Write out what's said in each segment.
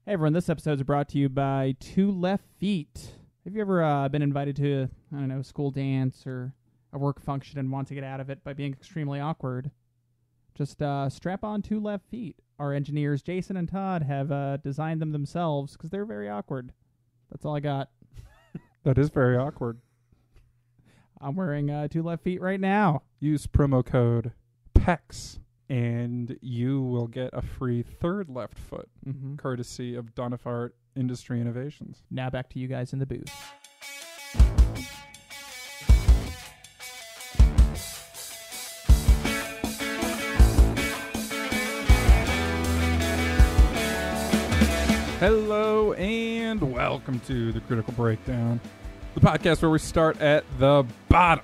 Hey everyone, this episode is brought to you by Two Left Feet. Have you ever been invited to, a school dance or a work function and want to get out of it by being extremely awkward? Just strap on 2 left feet. Our engineers, Jason and Todd, have designed them themselves because they're very awkward. That's all I got. That is very awkward. I'm wearing 2 left feet right now. Use promo code PEX and you will get a free third left foot, courtesy of Donifart Industry Innovations. Now back to you guys in the booth. Hello and welcome to the Critical Breakdown, the podcast where we start at the bottom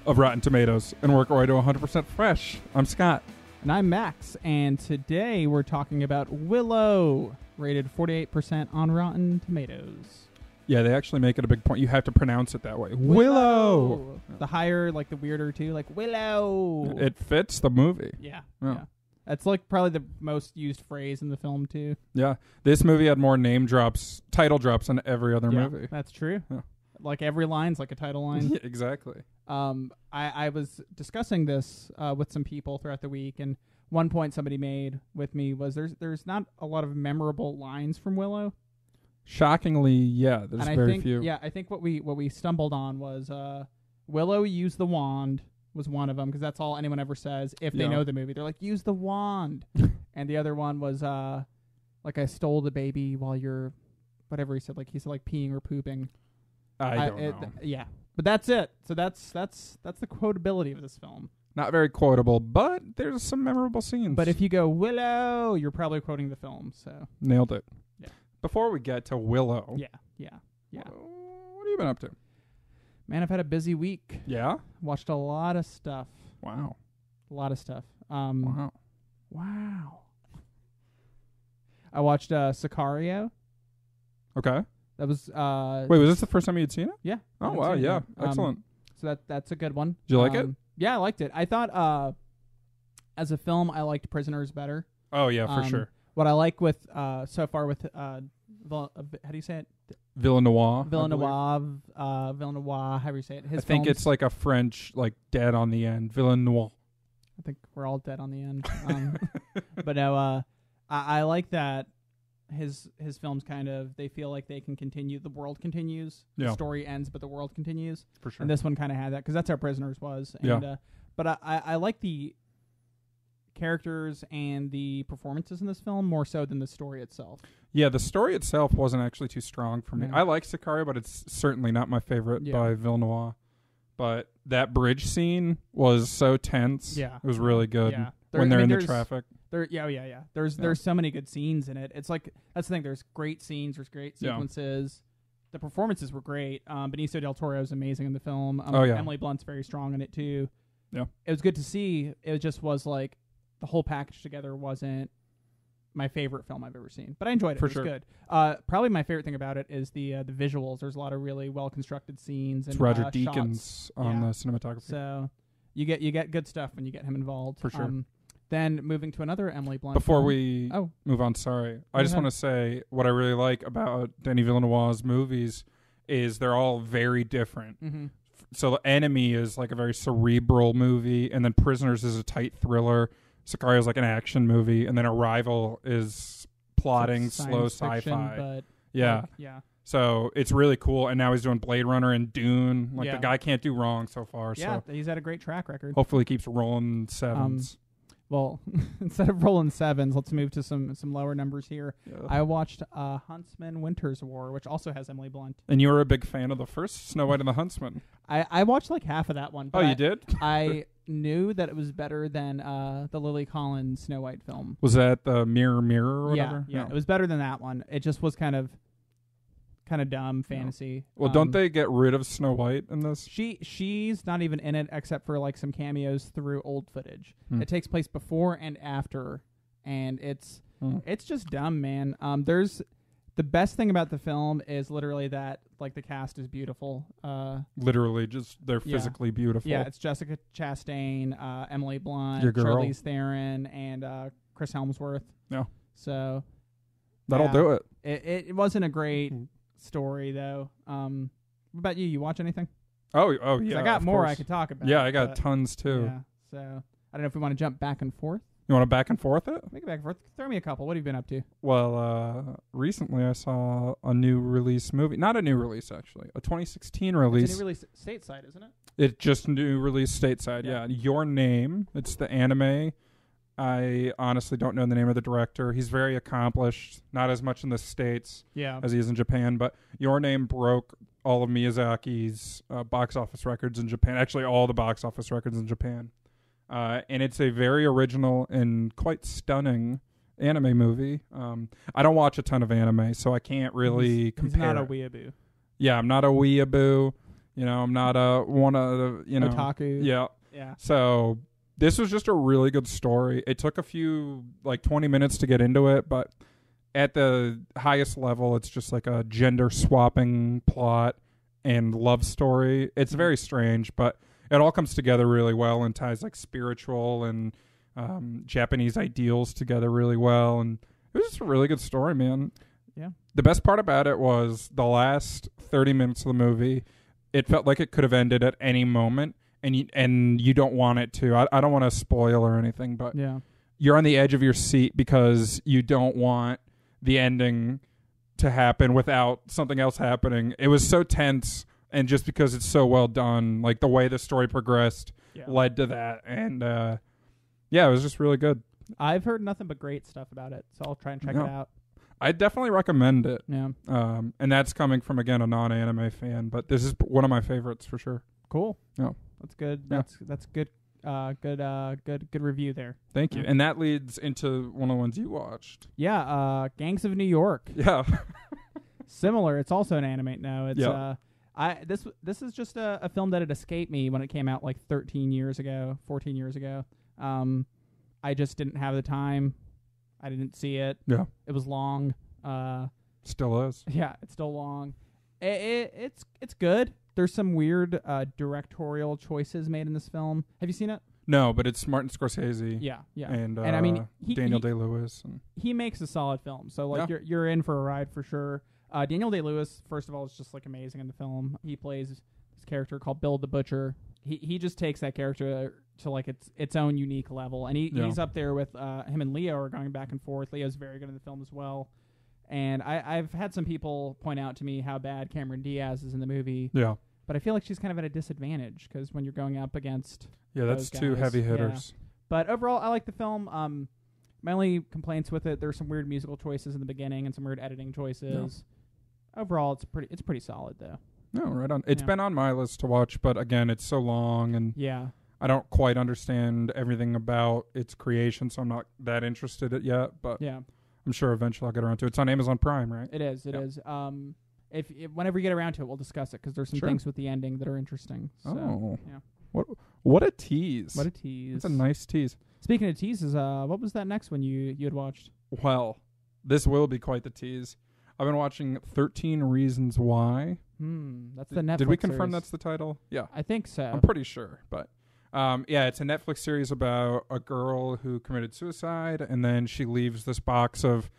of Rotten Tomatoes and work our way to 100% fresh. I'm Scott. And I'm Max, and today we're talking about Willow, rated 48% on Rotten Tomatoes. Yeah, they actually make it a big point. You have to pronounce it that way. Willow! The higher, the weirder, too. Willow! It fits the movie. Yeah. That's probably the most used phrase in the film, too. Yeah. This movie had more title drops than every other movie. That's true. Yeah. Every line's like a title line. Yeah, exactly. I was discussing this with some people throughout the week, and one point somebody made with me was there's not a lot of memorable lines from Willow. Shockingly, yeah, there's very few. Yeah, I think what we stumbled on was Willow used the wand was one of them, because that's all anyone ever says if they know the movie. They're like, use the wand. And the other one was I stole the baby while you're whatever he said peeing or pooping. I don't know. Yeah. But that's it. So that's the quotability of this film. Not very quotable, but there's some memorable scenes. But if you go Willow, you're probably quoting the film. So nailed it. Yeah. Before we get to Willow. Yeah. What have you been up to? Man, I've had a busy week. Yeah? Watched a lot of stuff. Wow. A lot of stuff. Wow. I watched Sicario. Okay. That was Wait, was this the first time you'd seen it? Yeah. Oh wow, yeah. Excellent. So that's a good one. Did you like it? Yeah, I liked it. I thought as a film I liked Prisoners better. Oh yeah, for sure. What I like with so far with how do you say it? Villeneuve, however you say it. I think it's like a French, dead on the end. Villeneuve. I think we're all dead on the end. But no, I like that his films they feel like they can continue. The world continues. Yeah. The story ends, but the world continues. For sure. And this one kind of had that, because that's how Prisoners was. And, yeah. But I like the characters and the performances in this film more so than the story itself. Yeah, the story itself wasn't actually too strong for me. No. I like Sicario, but it's certainly not my favorite by Villeneuve. But that bridge scene was so tense. Yeah. It was really good. Yeah. When they're in the traffic. Yeah. There's so many good scenes in it. It's that's the thing. There's great scenes. There's great sequences. The performances were great. Benicio del Toro is amazing in the film. Emily Blunt's very strong in it too. Yeah. It was good to see. It just was the whole package together wasn't my favorite film I've ever seen, but I enjoyed it. For it was sure. Good. Probably my favorite thing about it is the visuals. There's a lot of really well constructed scenes. It's and Roger shots. Deakins on the cinematography. So you get good stuff when you get him involved. For sure. Then moving to another Emily Blunt. Before we move on, I just want to say what I really like about Denis Villeneuve's movies is they're all very different. Mm-hmm. So The Enemy is a very cerebral movie, and then Prisoners is a tight thriller. Sicario is an action movie, and then Arrival is plotting, slow sci-fi. But yeah. So it's really cool, and now he's doing Blade Runner and Dune. The guy can't do wrong so far. Yeah, so he's had a great track record. Hopefully he keeps rolling sevens. Well, instead of rolling sevens, let's move to some lower numbers here. Yeah. I watched Huntsman Winter's War, which also has Emily Blunt. And you were a big fan of the first Snow White and the Huntsman. I watched half of that one. Oh, you did? I knew that it was better than the Lily Collins Snow White film. Was that the Mirror or whatever? Yeah. It was better than that one. It just was kind of dumb fantasy. Well, don't they get rid of Snow White in this? She's not even in it except for some cameos through old footage. It takes place before and after, and it's just dumb, man. There's the best thing about the film is literally that the cast is beautiful. Literally, just they're physically beautiful. Yeah, it's Jessica Chastain, Emily Blunt, Your girl. Charlize Theron, and Chris Hemsworth. Yeah. So That'll do it. It wasn't a great story though. What about you? You watch anything? Oh yeah. I got more I could talk about. Yeah, I got tons too. Yeah. So I don't know if we want to jump back and forth. You want to back and forth it? Make it back and forth. Throw me a couple. What have you been up to? Well, recently I saw a new release movie. Not a new release, actually. A 2016 release. It's a new release stateside, isn't it? It just new release stateside, yeah. Your Name. It's the anime. I honestly don't know the name of the director. He's very accomplished. Not as much in the States as he is in Japan. But Your Name broke all of Miyazaki's box office records in Japan. Actually, all the box office records in Japan. And it's a very original and quite stunning anime movie. I don't watch a ton of anime, so I can't really compare. He's not a weeaboo. Yeah, I'm not a weeaboo. I'm not a one of the, otaku. Yeah. Yeah. So this was just a really good story. It took a few, 20 minutes to get into it, but at the highest level, it's just like a gender swapping plot and love story. It's very strange, but it all comes together really well and ties spiritual and Japanese ideals together really well. And it was just a really good story, man. Yeah. The best part about it was the last 30 minutes of the movie. It felt like it could have ended at any moment, and you don't want it to. I don't want to spoil or anything, but you're on the edge of your seat because you don't want the ending to happen without something else happening. It was so tense. And just because it's so well done, the way the story progressed led to that. And, it was just really good. I've heard nothing but great stuff about it, so I'll try and check it out. I definitely recommend it. Yeah. And that's coming from, again, a non-anime fan. But this is one of my favorites for sure. Cool. Yeah. That's good. Yeah. That's good. Good review there. Thank you. And that leads into one of the ones you watched. Yeah. Gangs of New York. Yeah. Similar. It's also an anime. No, it's this is just a film that had escaped me when it came out 14 years ago. I just didn't have the time. I didn't see it. Yeah. It was long. Still is. Yeah, it's still long. It's good. There's some weird directorial choices made in this film. Have you seen it? No, but it's Martin Scorsese. Yeah. And I mean, Daniel Day-Lewis. He makes a solid film. So you're in for a ride for sure. Daniel Day-Lewis, first of all, is just amazing in the film. He plays this character called Bill the Butcher. He just takes that character to its own unique level, and he's up there with him and Leo are going back and forth. Leo's very good in the film as well, and I've had some people point out to me how bad Cameron Diaz is in the movie. Yeah, but I feel like she's kind of at a disadvantage because when you're going up against that's two heavy hitters. Yeah. But overall, I like the film. My only complaints with it, there's some weird musical choices in the beginning and some weird editing choices. Yeah. Overall, it's pretty solid though. No, right on. It's been on my list to watch, but again, it's so long and I don't quite understand everything about its creation, so I'm not that interested in it yet. But I'm sure eventually I'll get around to it. It's on Amazon Prime, right? It is. It is. If whenever you get around to it, we'll discuss it because there's some things with the ending that are interesting. So, What a tease! What a tease! It's a nice tease. Speaking of teases, what was that next one you had watched? Well, this will be quite the tease. I've been watching 13 Reasons Why. That's the Netflix Did we confirm series. that's the title? Yeah. I think so. I'm pretty sure. But, it's a Netflix series about a girl who committed suicide, and then she leaves this box of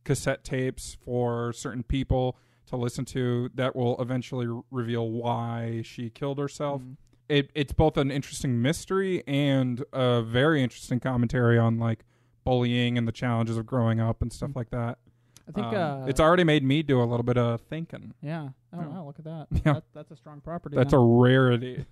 cassette tapes for certain people to listen to that will eventually reveal why she killed herself. It's both an interesting mystery and a very interesting commentary on, bullying and the challenges of growing up and stuff like that. I think it's already made me do a little bit of thinking. Yeah. Oh, wow, look at that. Yeah. That's a strong property. That's a rarity.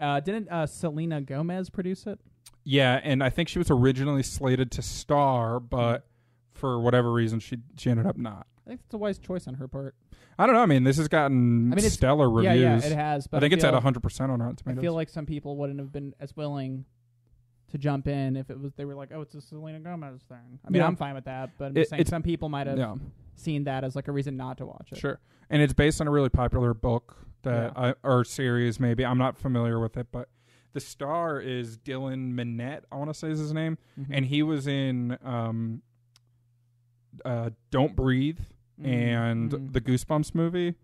Didn't Selena Gomez produce it? Yeah, and I think she was originally slated to star, but for whatever reason, she ended up not. I think it's a wise choice on her part. I don't know. I mean, this has gotten stellar reviews. Yeah, it has. But I think it's at 100% on Rotten Tomatoes. I feel like some people wouldn't have been as willing to jump in if they were like, oh, it's a Selena Gomez thing. I mean, I'm fine with that, but I'm just saying some people might have seen that as a reason not to watch it. Sure. And it's based on a really popular book or series maybe. I'm not familiar with it, but the star is Dylan Minnette, I want to say is his name, and he was in Don't Breathe and the Goosebumps movie.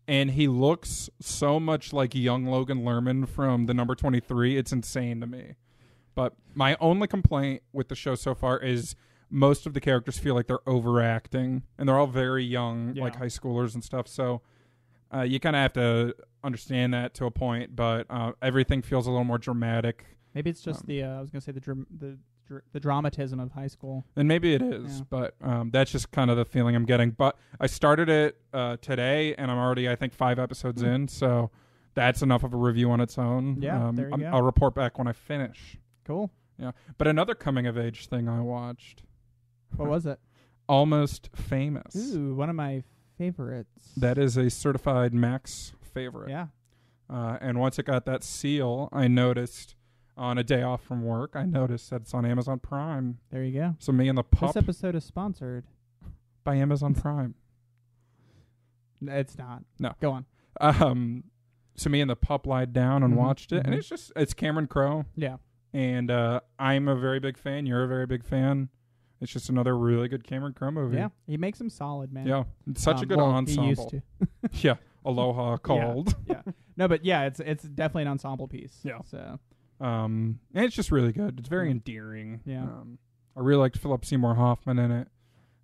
And he looks so much like young Logan Lerman from the number 23. It's insane to me. But my only complaint with the show so far is most of the characters feel like they're overacting, and they're all very young, like high schoolers and stuff. So you kind of have to understand that to a point, but everything feels a little more dramatic. Maybe it's just I was going to say the dramatism of high school. And maybe it is, but that's just kind of the feeling I'm getting. But I started it today, and I'm already, I think, 5 episodes in, so that's enough of a review on its own. Yeah, there you go. I'll report back when I finish. Cool. Yeah, but another coming-of-age thing I watched. What was it? Almost Famous. Ooh, one of my favorites. That is a certified Max favorite. Yeah. And once it got that seal, I noticed on a day off from work, I noticed that it's on Amazon Prime. There you go. So me and the pup. This episode is sponsored by Amazon Prime. It's not. No. Go on. So me and the pup lied down and watched it, and it's Cameron Crowe. Yeah. And I'm a very big fan. You're a very big fan. It's just another really good Cameron Crowe movie. Yeah, he makes them solid, man. Yeah, it's such a good ensemble. He used to. Yeah, Aloha Cold. Yeah. No, but yeah, it's definitely an ensemble piece. Yeah. So. And it's just really good. It's very endearing. Yeah. I really liked Philip Seymour Hoffman in it.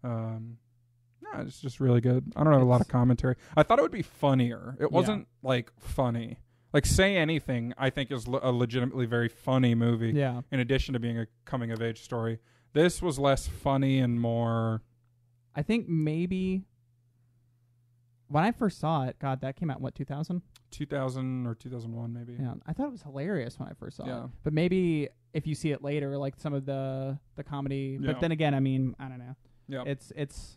Yeah, it's just really good. I don't have a lot of commentary. I thought it would be funnier. It wasn't like funny. Like Say Anything, I think is a legitimately very funny movie. Yeah. In addition to being a coming of age story, this was less funny and more. I think maybe when I first saw it, God, that came out in what, 2000? 2000 or 2001, maybe. Yeah, I thought it was hilarious when I first saw it. Yeah. But maybe if you see it later, like some of the comedy. Yeah. But then again, I mean, I don't know. Yeah. It's.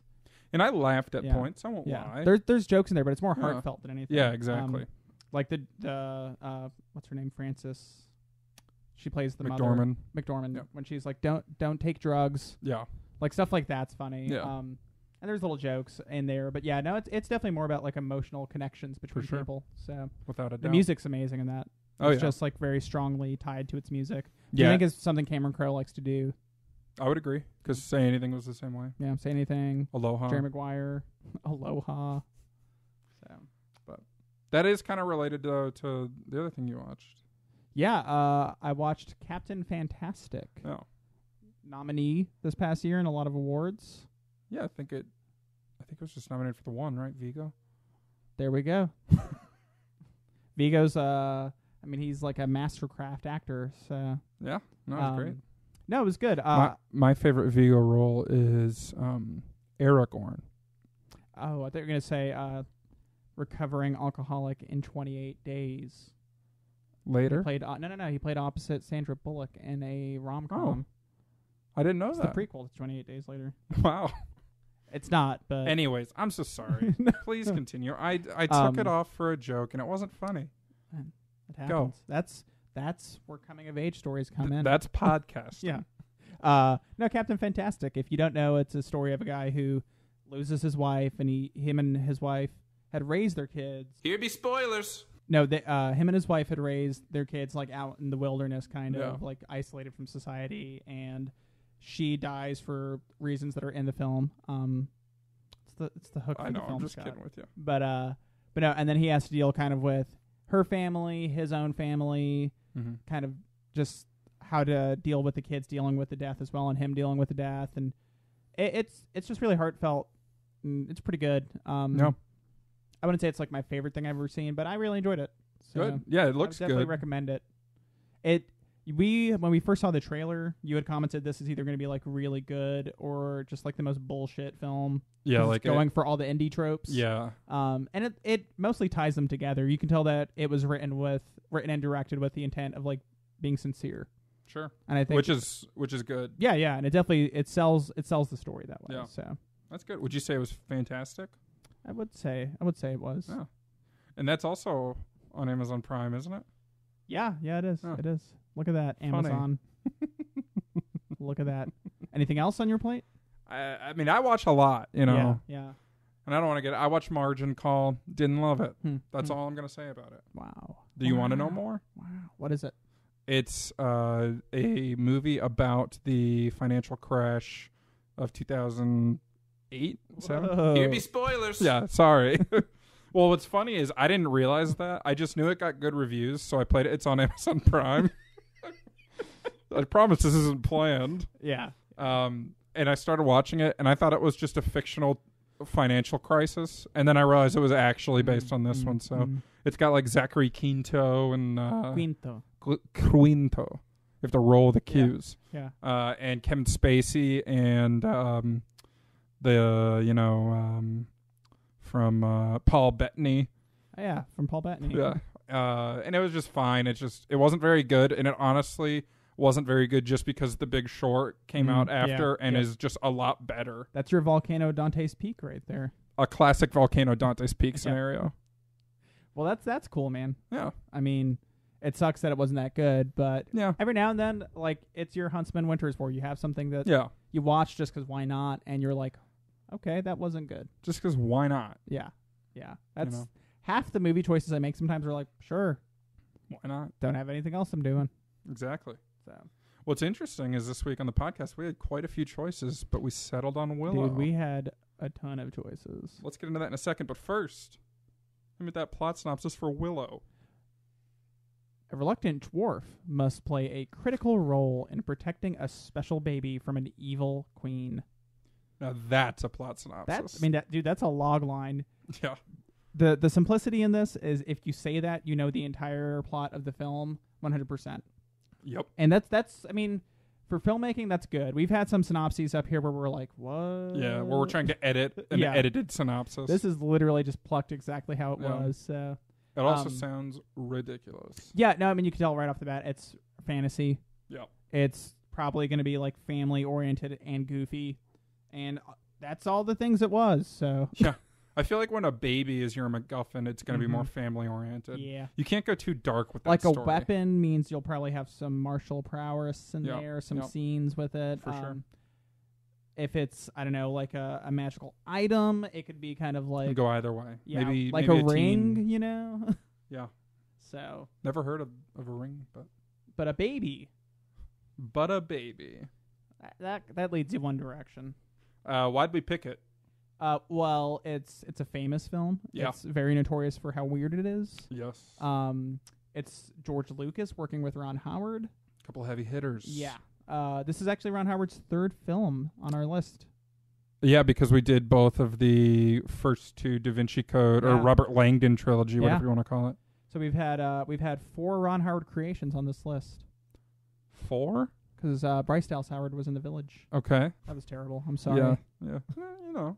And I laughed at points. I won't lie. There's jokes in there, but it's more heartfelt than anything. Yeah, exactly. Like the what's her name? Frances. She plays the McDormand. mother. McDormand. Yep. When she's like, don't take drugs. Yeah. Like stuff like that's funny. Yeah. And there's little jokes in there, but yeah, no, it's definitely more about like emotional connections between people. So without a doubt, the music's amazing in that. It's just like very strongly tied to its music. Do you think it's something Cameron Crowe likes to do? I would agree, because Say Anything was the same way. Yeah, Say Anything. Aloha. Jerry Maguire. Aloha. So, but that is kind of related to the other thing you watched. Yeah, I watched Captain Fantastic. Oh. Nominee this past year in a lot of awards. Yeah, I think it was just nominated for the one, right? Vigo. There we go. Vigo's he's like a mastercraft actor, so yeah, no, it was great. No, it was good. My favorite Vigo role is Aragorn. Oh, I thought you were gonna say recovering alcoholic in 28 days. Later? He played no. He played opposite Sandra Bullock in a rom-com. Oh, I didn't know that. It's the prequel to 28 Days Later. Wow. It's not, but anyways, I'm so sorry. Please continue. I took it off for a joke, and it wasn't funny. It happens. Go. That's where coming of age stories come in. That's podcast. Yeah. No, Captain Fantastic. If you don't know, it's a story of a guy who loses his wife, and him and his wife had raised their kids. Here be spoilers. No, him and his wife had raised their kids like out in the wilderness, kind of like isolated from society, and she dies for reasons that are in the film. It's the hook. I know. I'm just kidding with you. But no, and then he has to deal kind of with her family, his own family, kind of just how to deal with the kids dealing with the death as well, and him dealing with the death, and it's just really heartfelt. It's pretty good. No. I wouldn't say it's like my favorite thing I've ever seen, but I really enjoyed it. So good. Yeah, it looks I would definitely good. recommend it. When we first saw the trailer, you had commented this is either going to be like really good or just like the most bullshit film. Yeah, like going for all the indie tropes. Yeah. And it mostly ties them together. You can tell that it was written and directed with the intent of like being sincere. Sure. And I think which is good. Yeah, and it sells the story that way. Yeah. So that's good. Would you say it was fantastic? I would say it was. Yeah. And that's also on Amazon Prime, isn't it? Yeah, it is. Oh. It is. Look at that, Amazon. Look at that. Anything else on your plate? I mean, I watch a lot, you know. Yeah. And I don't want to I watched Margin Call. Didn't love it. That's all I'm going to say about it. Wow. Do you want to know more? Wow. What is it? It's a movie about the financial crash of 2008. Here be spoilers. Yeah, sorry. Well, what's funny is I didn't realize that. I just knew it got good reviews, so I played it. It's on Amazon Prime. I promise this isn't planned. Yeah. and I started watching it, and I thought it was just a fictional financial crisis, and then I realized it was actually based on this one. So it's got like Zachary Quinto and Quinto. You have to roll the Q's. Yeah. And Kevin Spacey and from Paul Bettany. Oh, yeah, from Paul Bettany. Yeah. And it was just fine. It wasn't very good, and it honestly wasn't very good just because The Big Short came out after and is just a lot better. That's your Volcano Dante's Peak right there. A classic Volcano Dante's Peak scenario. Well, that's cool, man. Yeah. I mean, it sucks that it wasn't that good, but every now and then, like, it's your Huntsman Winter's War. You have something that you watch just because why not, and you're like, okay, that wasn't good. Just because why not? Yeah. Yeah. That's half the movie choices I make sometimes are like, sure. Why not? Don't have anything else I'm doing. Exactly. So what's interesting is this week on the podcast, we had quite a few choices, but we settled on Willow. Dude, we had a ton of choices. Let's get into that in a second, but first, let me get that plot synopsis for Willow. A reluctant dwarf must play a critical role in protecting a special baby from an evil queen. Now that's a plot synopsis. That's a log line. Yeah. The simplicity in this is if you say that, you know the entire plot of the film 100%. Yep. And that's I mean, for filmmaking, that's good. We've had some synopses up here where we're like, what? Yeah, where we're trying to edit an edited synopsis. This is literally just plucked exactly how it was. So it also sounds ridiculous. Yeah, no, I mean, you can tell right off the bat, it's fantasy. Yeah. It's probably going to be like family-oriented and goofy. And that's all the things it was, so. Yeah. I feel like when a baby is your MacGuffin, it's going to be more family-oriented. Yeah. You can't go too dark with that like story. A weapon means you'll probably have some martial prowess in there, some scenes with it. For sure. If it's, I don't know, like a magical item, it could be kind of like... Go either way. Yeah, maybe like maybe a ring, you know? Yeah. So... Never heard of a ring, but... But a baby. But a baby. That leads you one direction. Why'd we pick it? Well, it's a famous film. Yeah. It's very notorious for how weird it is. Yes. It's George Lucas working with Ron Howard. A couple heavy hitters. Yeah. This is actually Ron Howard's third film on our list. Yeah, because we did both of the first two Da Vinci Code or Robert Langdon trilogy, whatever you want to call it. So we've had 4 Ron Howard creations on this list. 4? Because Bryce Dallas Howard was in The Village. Okay. That was terrible. I'm sorry. Yeah. You know.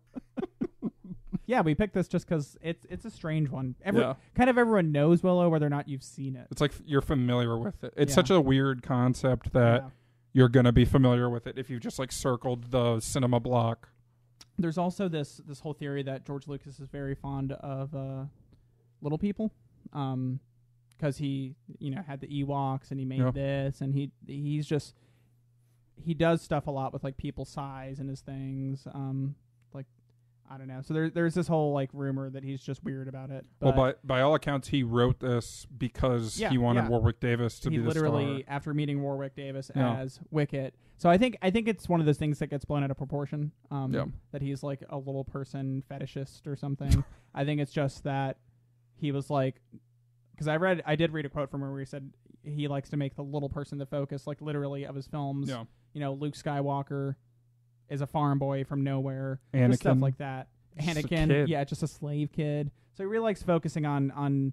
Yeah, we picked this just because it's a strange one. Kind of everyone knows Willow, whether or not you've seen it. It's like you're familiar with it. It's such a weird concept that you're going to be familiar with it if you've just like circled the cinema block. There's also this whole theory that George Lucas is very fond of little people. Because he, had the Ewoks and he made this, and he does stuff a lot with like people size and his things. I don't know. So there's this whole like rumor that he's just weird about it. But well, by all accounts, he wrote this because he wanted Warwick Davis to be the star. He literally, after meeting Warwick Davis as Wicket. So I think it's one of those things that gets blown out of proportion. That he's like a little person fetishist or something. I think it's just that he was like, because I did read a quote from him where he said he likes to make the little person the focus, like literally of his films. Yeah. Luke Skywalker is a farm boy from nowhere. Anakin. Just stuff like that. Just Anakin, just a slave kid. So he really likes focusing on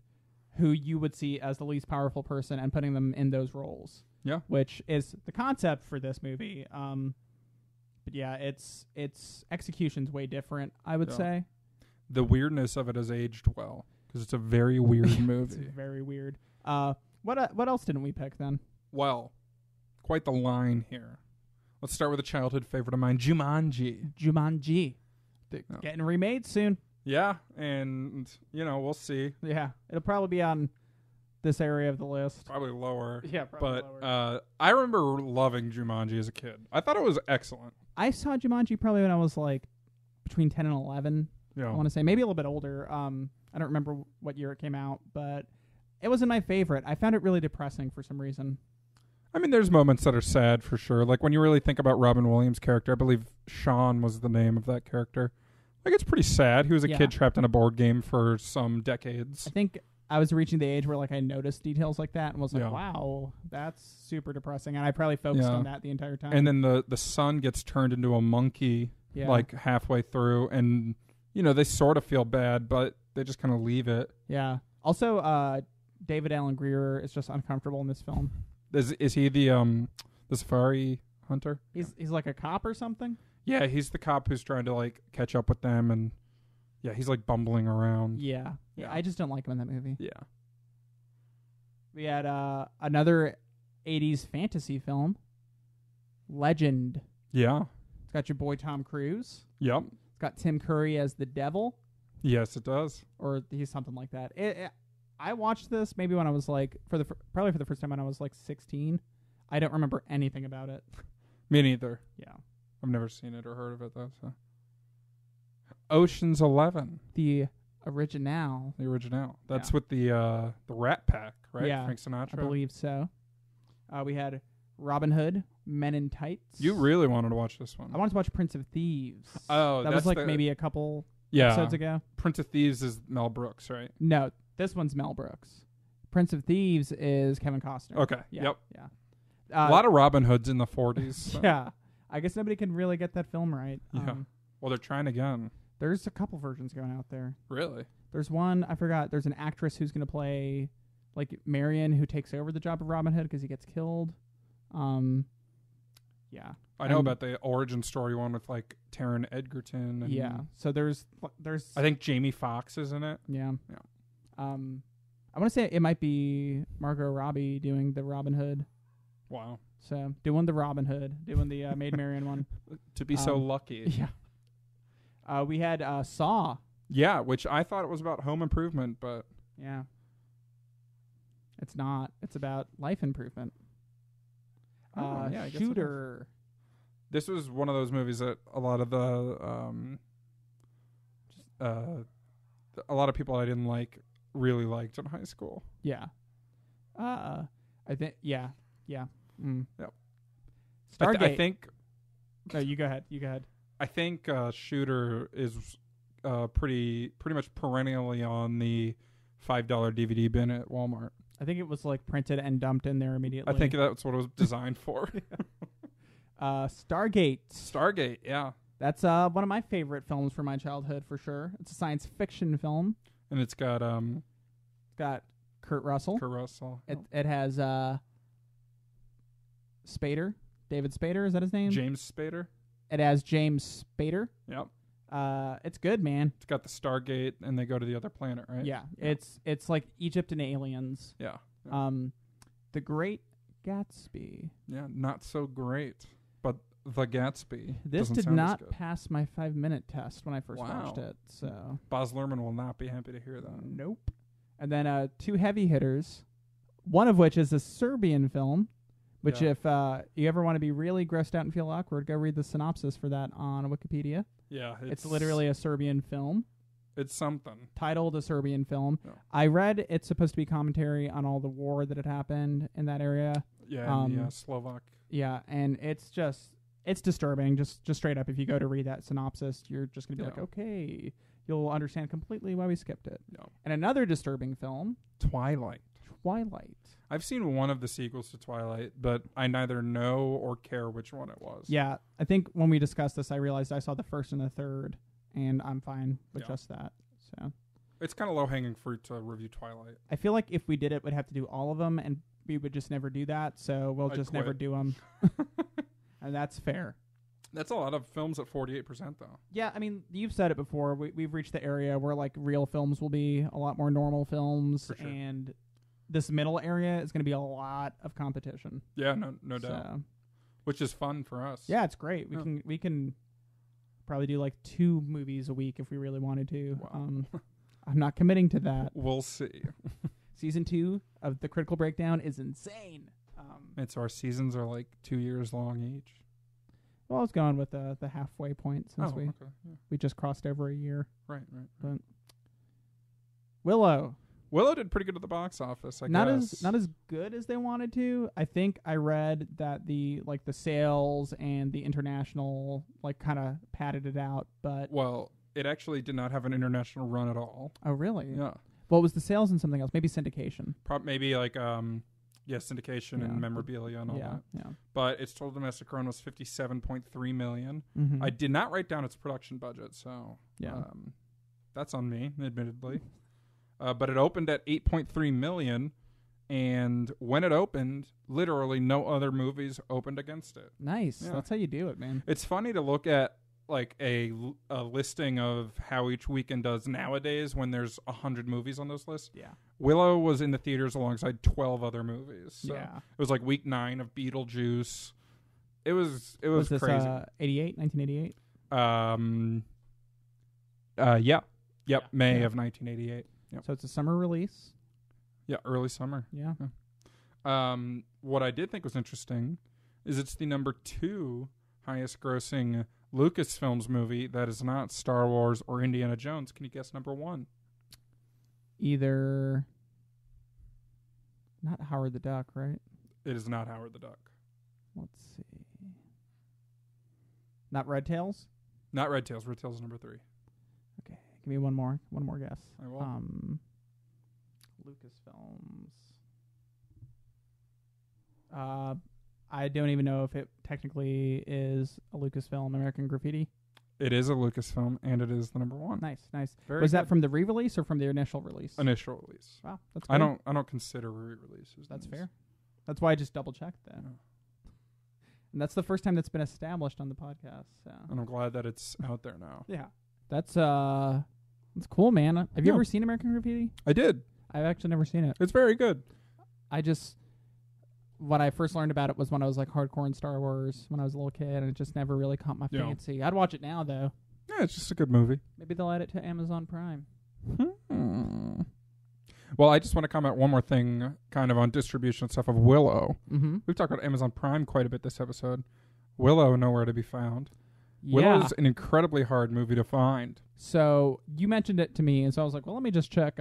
who you would see as the least powerful person and putting them in those roles. Yeah. Which is the concept for this movie. But yeah, its execution's way different, I would say. The weirdness of it has aged well because it's a very weird movie. It's very weird. What else didn't we pick then? Well, quite the line here. Let's start with a childhood favorite of mine, Jumanji. Getting remade soon. Yeah, and, we'll see. Yeah, it'll probably be on this area of the list. Probably lower. Yeah, probably lower. But I remember loving Jumanji as a kid. I thought it was excellent. I saw Jumanji probably when I was like between 10 and 11. Yeah. I want to say maybe a little bit older. I don't remember what year it came out, but it wasn't my favorite. I found it really depressing for some reason. I mean, there's moments that are sad for sure. Like when you really think about Robin Williams' character, I believe Sean was the name of that character. Like it's pretty sad. He was a kid trapped in a board game for some decades. I think I was reaching the age where like I noticed details like that and was like, wow, that's super depressing. And I probably focused on that the entire time. And then the son gets turned into a monkey like halfway through, and they sort of feel bad, but they just kind of leave it. Yeah. Also, David Alan Grier is just uncomfortable in this film. Is he the safari hunter? He's like a cop or something? Yeah, he's the cop who's trying to like catch up with them, and he's like bumbling around. Yeah, I just don't like him in that movie. Yeah. We had another 80s fantasy film, Legend. Yeah. It's got your boy Tom Cruise. Yep. It's got Tim Curry as the devil. Yes, it does. Or he's something like that. I watched this maybe when I was like probably for the first time when I was like 16. I don't remember anything about it. Me neither. Yeah. I've never seen it or heard of it though. So. Ocean's 11. The original. That's with the Rat Pack, right? Yeah, Frank Sinatra. I believe so. We had Robin Hood, Men in Tights. You really wanted to watch this one. I wanted to watch Prince of Thieves. Oh, that was like maybe a couple episodes ago. Prince of Thieves is Mel Brooks, right? No, this one's Mel Brooks. Prince of Thieves is Kevin Costner. Okay. Yeah, yep. Yeah. A lot of Robin Hoods in the 40s. So. Yeah. I guess nobody can really get that film right. Yeah. Well, they're trying again. There's a couple versions going out there. Really? There's one, I forgot, there's an actress who's going to play, like, Marion, who takes over the job of Robin Hood because he gets killed. Yeah. I know about the origin story one with, like, Taron Egerton. And yeah. So there's... I think Jamie Foxx is in it. Yeah. Yeah. I want to say it might be Margot Robbie doing the Robin Hood. Wow. So, doing the Robin Hood, doing the Maid Marian one. To be so lucky. Yeah. We had Saw. Yeah, which I thought it was about home improvement, but... Yeah. It's not. It's about life improvement. Shooter. This was one of those movies that a lot of a lot of people I didn't like really liked in high school. Yeah. I think, yeah. Mm. Yep. Stargate. I think... No, you go ahead. I think Shooter is pretty much perennially on the $5 DVD bin at Walmart. I think it was like printed and dumped in there immediately. I think that's what it was designed for. Stargate. Stargate, yeah. That's one of my favorite films from my childhood for sure. It's a science fiction film. And it's got Kurt Russell. It has Spader. David Spader, is that his name? James Spader. It has James Spader. Yep. It's good, man. It's got the Stargate, and they go to the other planet, right? Yeah. It's like Egypt and aliens. Yeah. The Great Gatsby. Yeah, not so great, but The Gatsby. This did not pass my 5-minute test when I first watched it. So Baz Luhrmann will not be happy to hear that. Nope. And then two heavy hitters, one of which is a Serbian film. Which, if you ever want to be really grossed out and feel awkward, go read the synopsis for that on Wikipedia. Yeah. It's literally a Serbian film. It's something. Titled a Serbian film. Yeah. I read it's supposed to be commentary on all the war that had happened in that area. Yeah, Slovak. Yeah, and it's disturbing. Just straight up, if you go to read that synopsis, you're just going to be like, okay, you'll understand completely why we skipped it. Yeah. And another disturbing film. Twilight. I've seen one of the sequels to Twilight, but I neither know or care which one it was. Yeah, I think when we discussed this, I realized I saw the first and the third, and I'm fine with just that. So it's kind of low-hanging fruit to review Twilight. I feel like if we did it, we'd have to do all of them, and we would just never do that, so we'll I'd just quit. never do them. And that's fair. That's a lot of films at 48%, though. Yeah, I mean, you've said it before. We've reached the area where, like, real films will be a lot more normal films, For sure. and this middle area is going to be a lot of competition. Yeah, no doubt. Which is fun for us. Yeah, it's great. We can probably do like 2 movies a week if we really wanted to. Wow. I'm not committing to that. We'll see. Season 2 of The Critical Breakdown is insane. So our seasons are like 2 years long each. Well, I was going with the halfway point since we just crossed over a year. Right. But Willow did pretty good at the box office, I guess. Not as good as they wanted to. I think I read that the sales and the international kind of padded it out, but it actually did not have an international run at all. Oh, really? Yeah. What was the sales and something else? Maybe syndication. Maybe like syndication and memorabilia and all that. Yeah. But its total domestic run was $57.3 million. Mm-hmm. I did not write down its production budget, so that's on me, admittedly. But it opened at $8.3 million, and when it opened, literally no other movies opened against it. Nice. Yeah. That's how you do it, man. It's funny to look at like a listing of how each weekend does nowadays when there's 100 movies on those lists. Yeah. Willow was in the theaters alongside 12 other movies. So yeah. It was like week 9 of Beetlejuice. It was this, crazy. 1988? Yeah. May of 1988. Yep. So it's a summer release? Yeah, early summer. Yeah. What I did think was interesting is it's the number 2 highest grossing Lucasfilms movie that is not Star Wars or Indiana Jones. Can you guess number 1? Either not Howard the Duck, right? It is not Howard the Duck. Let's see. Not Red Tails? Not Red Tails. Red Tails is number 3. Okay. Give me one more guess. I will. Lucasfilms. I don't even know if it technically is a Lucasfilm. American Graffiti. It is a Lucasfilm, and it is the number 1. Nice. Very Was good. that from the re-release or from the initial release? Initial release. Wow, that's good. I don't consider re-releases. That's fair. That's why I just double-checked that. Yeah. And that's the first time that's been established on the podcast. So. And I'm glad that it's out there now. Yeah. That's cool, man. Have you ever seen American Graffiti? I did. I've actually never seen it. It's very good. When I first learned about it was when I was like hardcore in Star Wars when I was a little kid, and it just never really caught my fancy. I'd watch it now, though. Yeah, it's just a good movie. Maybe they'll add it to Amazon Prime. Well, I just want to comment one more thing kind of on distribution stuff of Willow. Mm-hmm. We've talked about Amazon Prime quite a bit this episode. Willow, nowhere to be found. Yeah. Willow's an incredibly hard movie to find. So you mentioned it to me, and so I was like, well, let me just check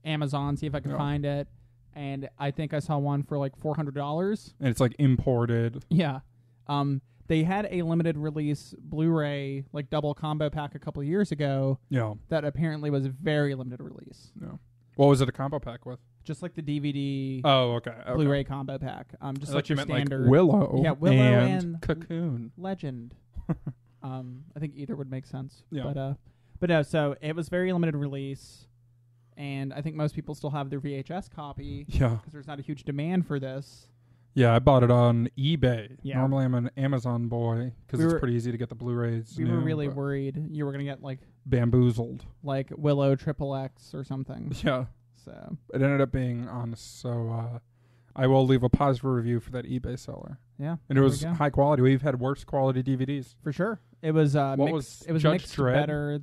Amazon, see if I can find it. And I think I saw one for like $400. And it's like imported. Yeah. They had a limited release Blu-ray, like double combo pack a couple of years ago. Yeah. That apparently was a very limited release. Yeah. What was it a combo pack with? Just like the DVD. Oh, okay. Blu-ray combo pack. Just like your standard. Like Willow. Yeah, Willow and Cocoon. Legend. I think either would make sense. Yeah. But no. So it was very limited release. And I think most people still have their VHS copy. Yeah. Because there's not a huge demand for this. Yeah, I bought it on eBay. Yeah. Normally I'm an Amazon boy because it's pretty easy to get the Blu-rays. We were really worried you were going to get like... bamboozled. Like Willow XXX or something. Yeah. So it ended up being honest. So I will leave a positive review for that eBay seller. Yeah. And it was high quality. We've had worse quality DVDs. For sure. It was mixed. It was Judge mixed Dredd? better.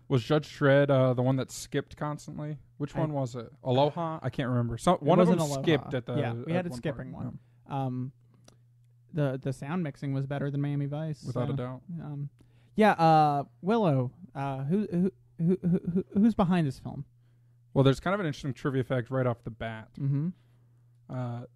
Was Judge Dredd the one that skipped constantly? Which one was it? Aloha? I can't remember. One of them skipped at the... Yeah, we had a skipping one. The sound mixing was better than Miami Vice. Without a doubt. Willow. Who's behind this film? Well, there's kind of an interesting trivia fact right off the bat. Mm-hmm.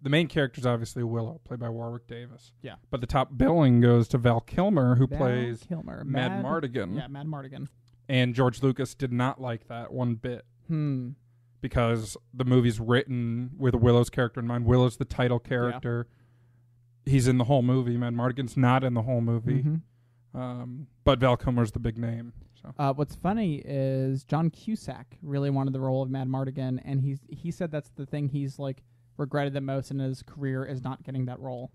The main character is obviously Willow, played by Warwick Davis. Yeah. But the top billing goes to Val Kilmer, who plays Mad Mardigan. Yeah, Mad Mardigan. And George Lucas did not like that one bit. Because the movie's written with Willow's character in mind. Willow's the title character. Yeah. He's in the whole movie. Mad Mardigan's not in the whole movie. Mm-hmm. But Val Kilmer's the big name. So. What's funny is John Cusack really wanted the role of Mad Mardigan, and he said that's the thing he's like regretted the most in his career is not getting that role.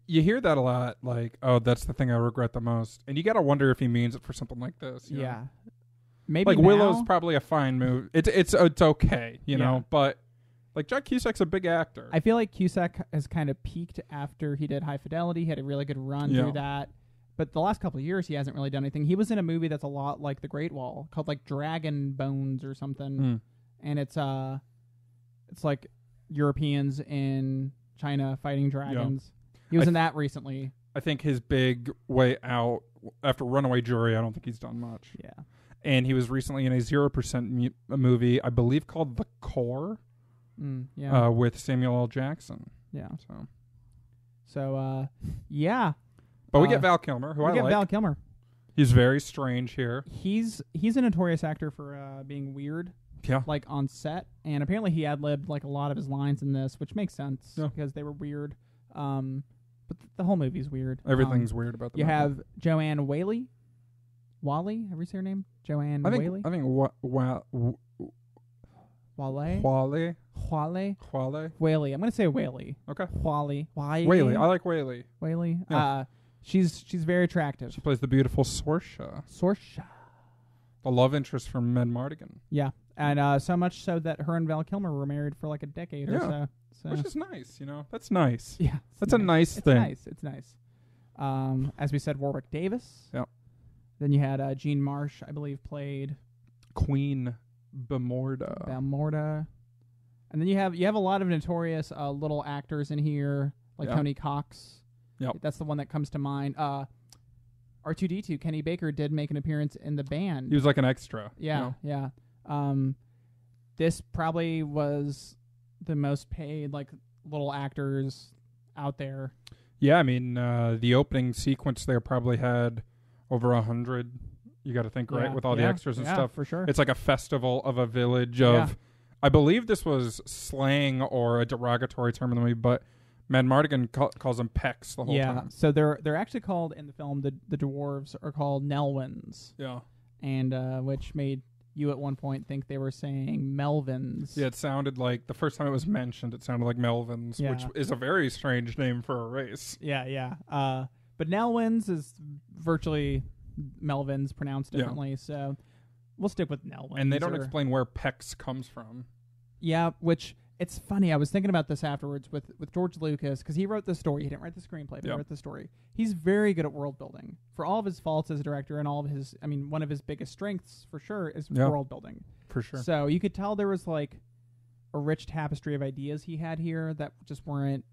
You hear that a lot, like, oh, that's the thing I regret the most. And you got to wonder if he means it for something like this. You know? Maybe like, Willow's probably a fine move. It's okay, you know, but like John Cusack's a big actor. I feel like Cusack has kind of peaked after he did High Fidelity. He had a really good run through that. But the last couple of years, he hasn't really done anything. He was in a movie that's a lot like The Great Wall, called like Dragon Bones or something. And it's like Europeans in China fighting dragons. He was in that recently. I think his big way out after Runaway Jury, I don't think he's done much. Yeah. And he was recently in a 0% movie, I believe called The Core, with Samuel L. Jackson. Yeah. So, yeah. But we get Val Kilmer, who I like. We get Val Kilmer. He's very strange here. He's a notorious actor for being weird. like on set, and apparently he ad-libbed like a lot of his lines in this, which makes sense because they were weird. But the whole movie's weird. Everything's weird about the movie. You have Joanne Whalley. Whalley? Ever see her name? Joanne Whalley? I think Whalley? Whalley. Whalley. I'm going to say Whalley. Okay. Whalley. Whalley. I like Whalley. Whalley. Yeah. She's very attractive. She plays the beautiful Sorsha. The love interest from Medmardigan. Yeah. And so much so that her and Val Kilmer were married for like a decade or so. Which is nice, That's nice. Yeah. That's a nice thing. It's nice. As we said, Warwick Davis. Yeah. Then you had Jean Marsh, I believe, played Queen Bamorda. And then you have a lot of notorious little actors in here, like Tony Cox. Yep. That's the one that comes to mind. R2-D2, Kenny Baker, did make an appearance in the band. He was like an extra. Yeah. This probably was the most paid like little actors out there. Yeah, I mean the opening sequence there probably had over 100. You got to think right with all the extras and stuff. For sure. It's like a festival of a village of. I believe this was slang or a derogatory term in the movie, but Medmardigan calls them pecks the whole time. Yeah, so they're actually called in the film the dwarves are called Nelwyns. Yeah, and which made you at one point think they were saying Melvins. Yeah, it sounded like the first time it was mentioned, it sounded like Melvins, which is a very strange name for a race. Yeah. But Nelwyns is virtually Melvins pronounced differently, so we'll stick with Nelwyns. And they don't explain where Pex comes from. Yeah, which it's funny. I was thinking about this afterwards with George Lucas, because he wrote the story. He didn't write the screenplay, but he wrote the story. He's very good at world building. For all of his faults as a director and all of his, one of his biggest strengths for sure is world building. For sure. So you could tell there was like a rich tapestry of ideas he had here that just weren't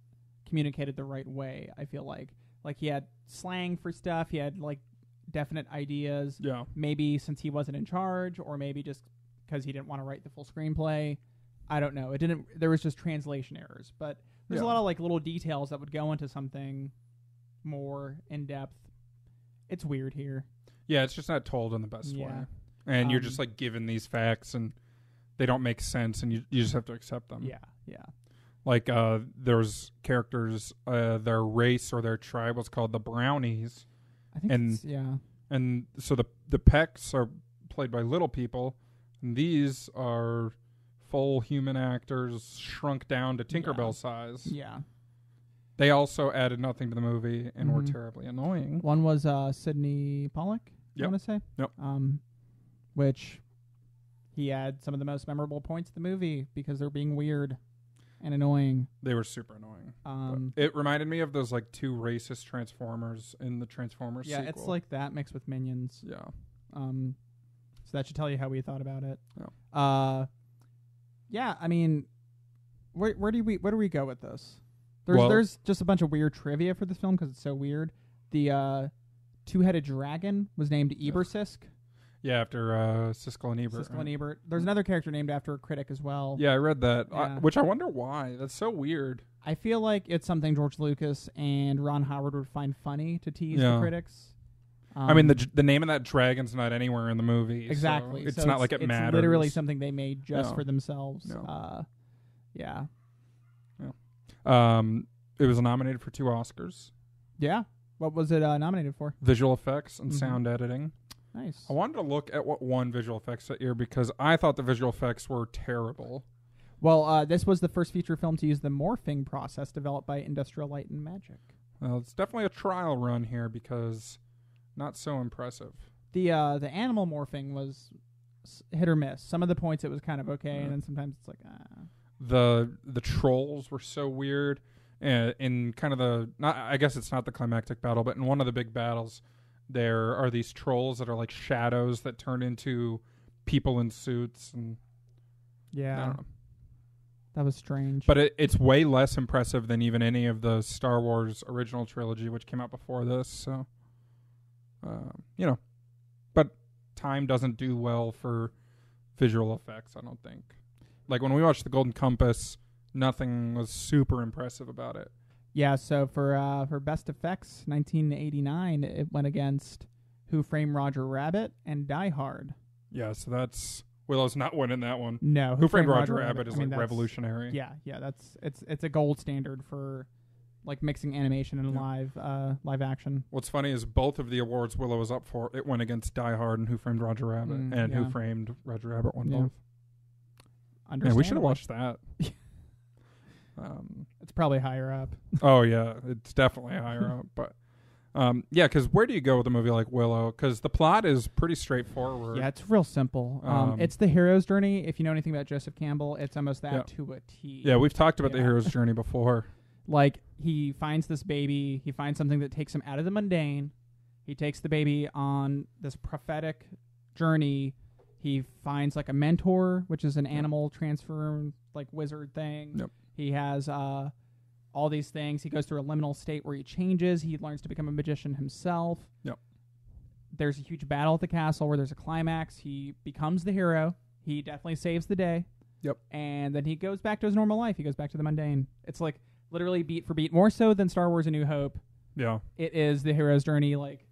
communicated the right way, I feel like. Like he had slang for stuff. He had like definite ideas. Yeah. Maybe since he wasn't in charge, or maybe just because he didn't want to write the full screenplay. I don't know. There was just translation errors, but there's a lot of like little details that would go into something more in depth. It's weird here. Yeah, it's just not told in the best way. And you're just like given these facts and they don't make sense and you just have to accept them. Yeah. Like there's characters, their race or their tribe was called the Brownies. I think And so the Pecks are played by little people, and these are full human actors shrunk down to Tinkerbell size. Yeah. They also added nothing to the movie and were terribly annoying. One was Sidney Pollack, I want to say. Yep. Which he had some of the most memorable points of the movie because they're being weird and annoying. They were super annoying. It reminded me of those like two racist Transformers in the Transformers sequel. It's like that mixed with Minions. Yeah. So that should tell you how we thought about it. Yeah. Where do we go with this? There's just a bunch of weird trivia for this film because it's so weird. The two-headed dragon was named Ebersisk. Yeah, after Siskel and Ebert. And Ebert. There's another character named after a critic as well. Yeah, I read that, which I wonder why. That's so weird. I feel like it's something George Lucas and Ron Howard would find funny to tease the critics. The name of that dragon's not anywhere in the movie. Exactly. So it's not like it matters. It's literally something they made just for themselves. No. Yeah. It was nominated for 2 Oscars. Yeah. What was it nominated for? Visual effects and sound editing. Nice. I wanted to look at what won visual effects that year because I thought the visual effects were terrible. Well, this was the first feature film to use the morphing process developed by Industrial Light and Magic. Well, it's definitely a trial run here because not so impressive. The animal morphing was hit or miss. Some of the points it was kind of okay, and then sometimes it's like The trolls were so weird. In kind of I guess it's not the climactic battle, but in one of the big battles, there are these trolls that are like shadows that turn into people in suits, and I don't know. That was strange. But it's way less impressive than even any of the Star Wars original trilogy, which came out before this. So, but time doesn't do well for visual effects, I don't think. Like when we watched The Golden Compass, nothing was super impressive about it. Yeah, so for best effects, 1989, it went against Who Framed Roger Rabbit and Die Hard. Yeah, so that's Willow's not winning that one. No. Who Framed Roger Rabbit is revolutionary. Yeah. It's a gold standard for like mixing animation and live action. What's funny is both of the awards Willow was up for, it went against Die Hard and Who Framed Roger Rabbit, and Who Framed Roger Rabbit won both. Man, we should have watched that. It's probably higher up. Oh yeah, it's definitely higher up. But because where do you go with a movie like Willow? Because the plot is pretty straightforward. Yeah, it's real simple. It's the hero's journey. If you know anything about Joseph Campbell, it's almost that to a T. Yeah, we've talked about the hero's journey before. Like, he finds this baby. He finds something that takes him out of the mundane. He takes the baby on this prophetic journey. He finds, like, a mentor, which is an animal transfer, like, wizard thing. Yep. He has all these things. He goes through a liminal state where he changes. He learns to become a magician himself. Yep. There's a huge battle at the castle where there's a climax. He becomes the hero. He definitely saves the day. Yep. And then he goes back to his normal life. He goes back to the mundane. It's like literally beat for beat, more so than Star Wars A New Hope. Yeah. It is the hero's journey, like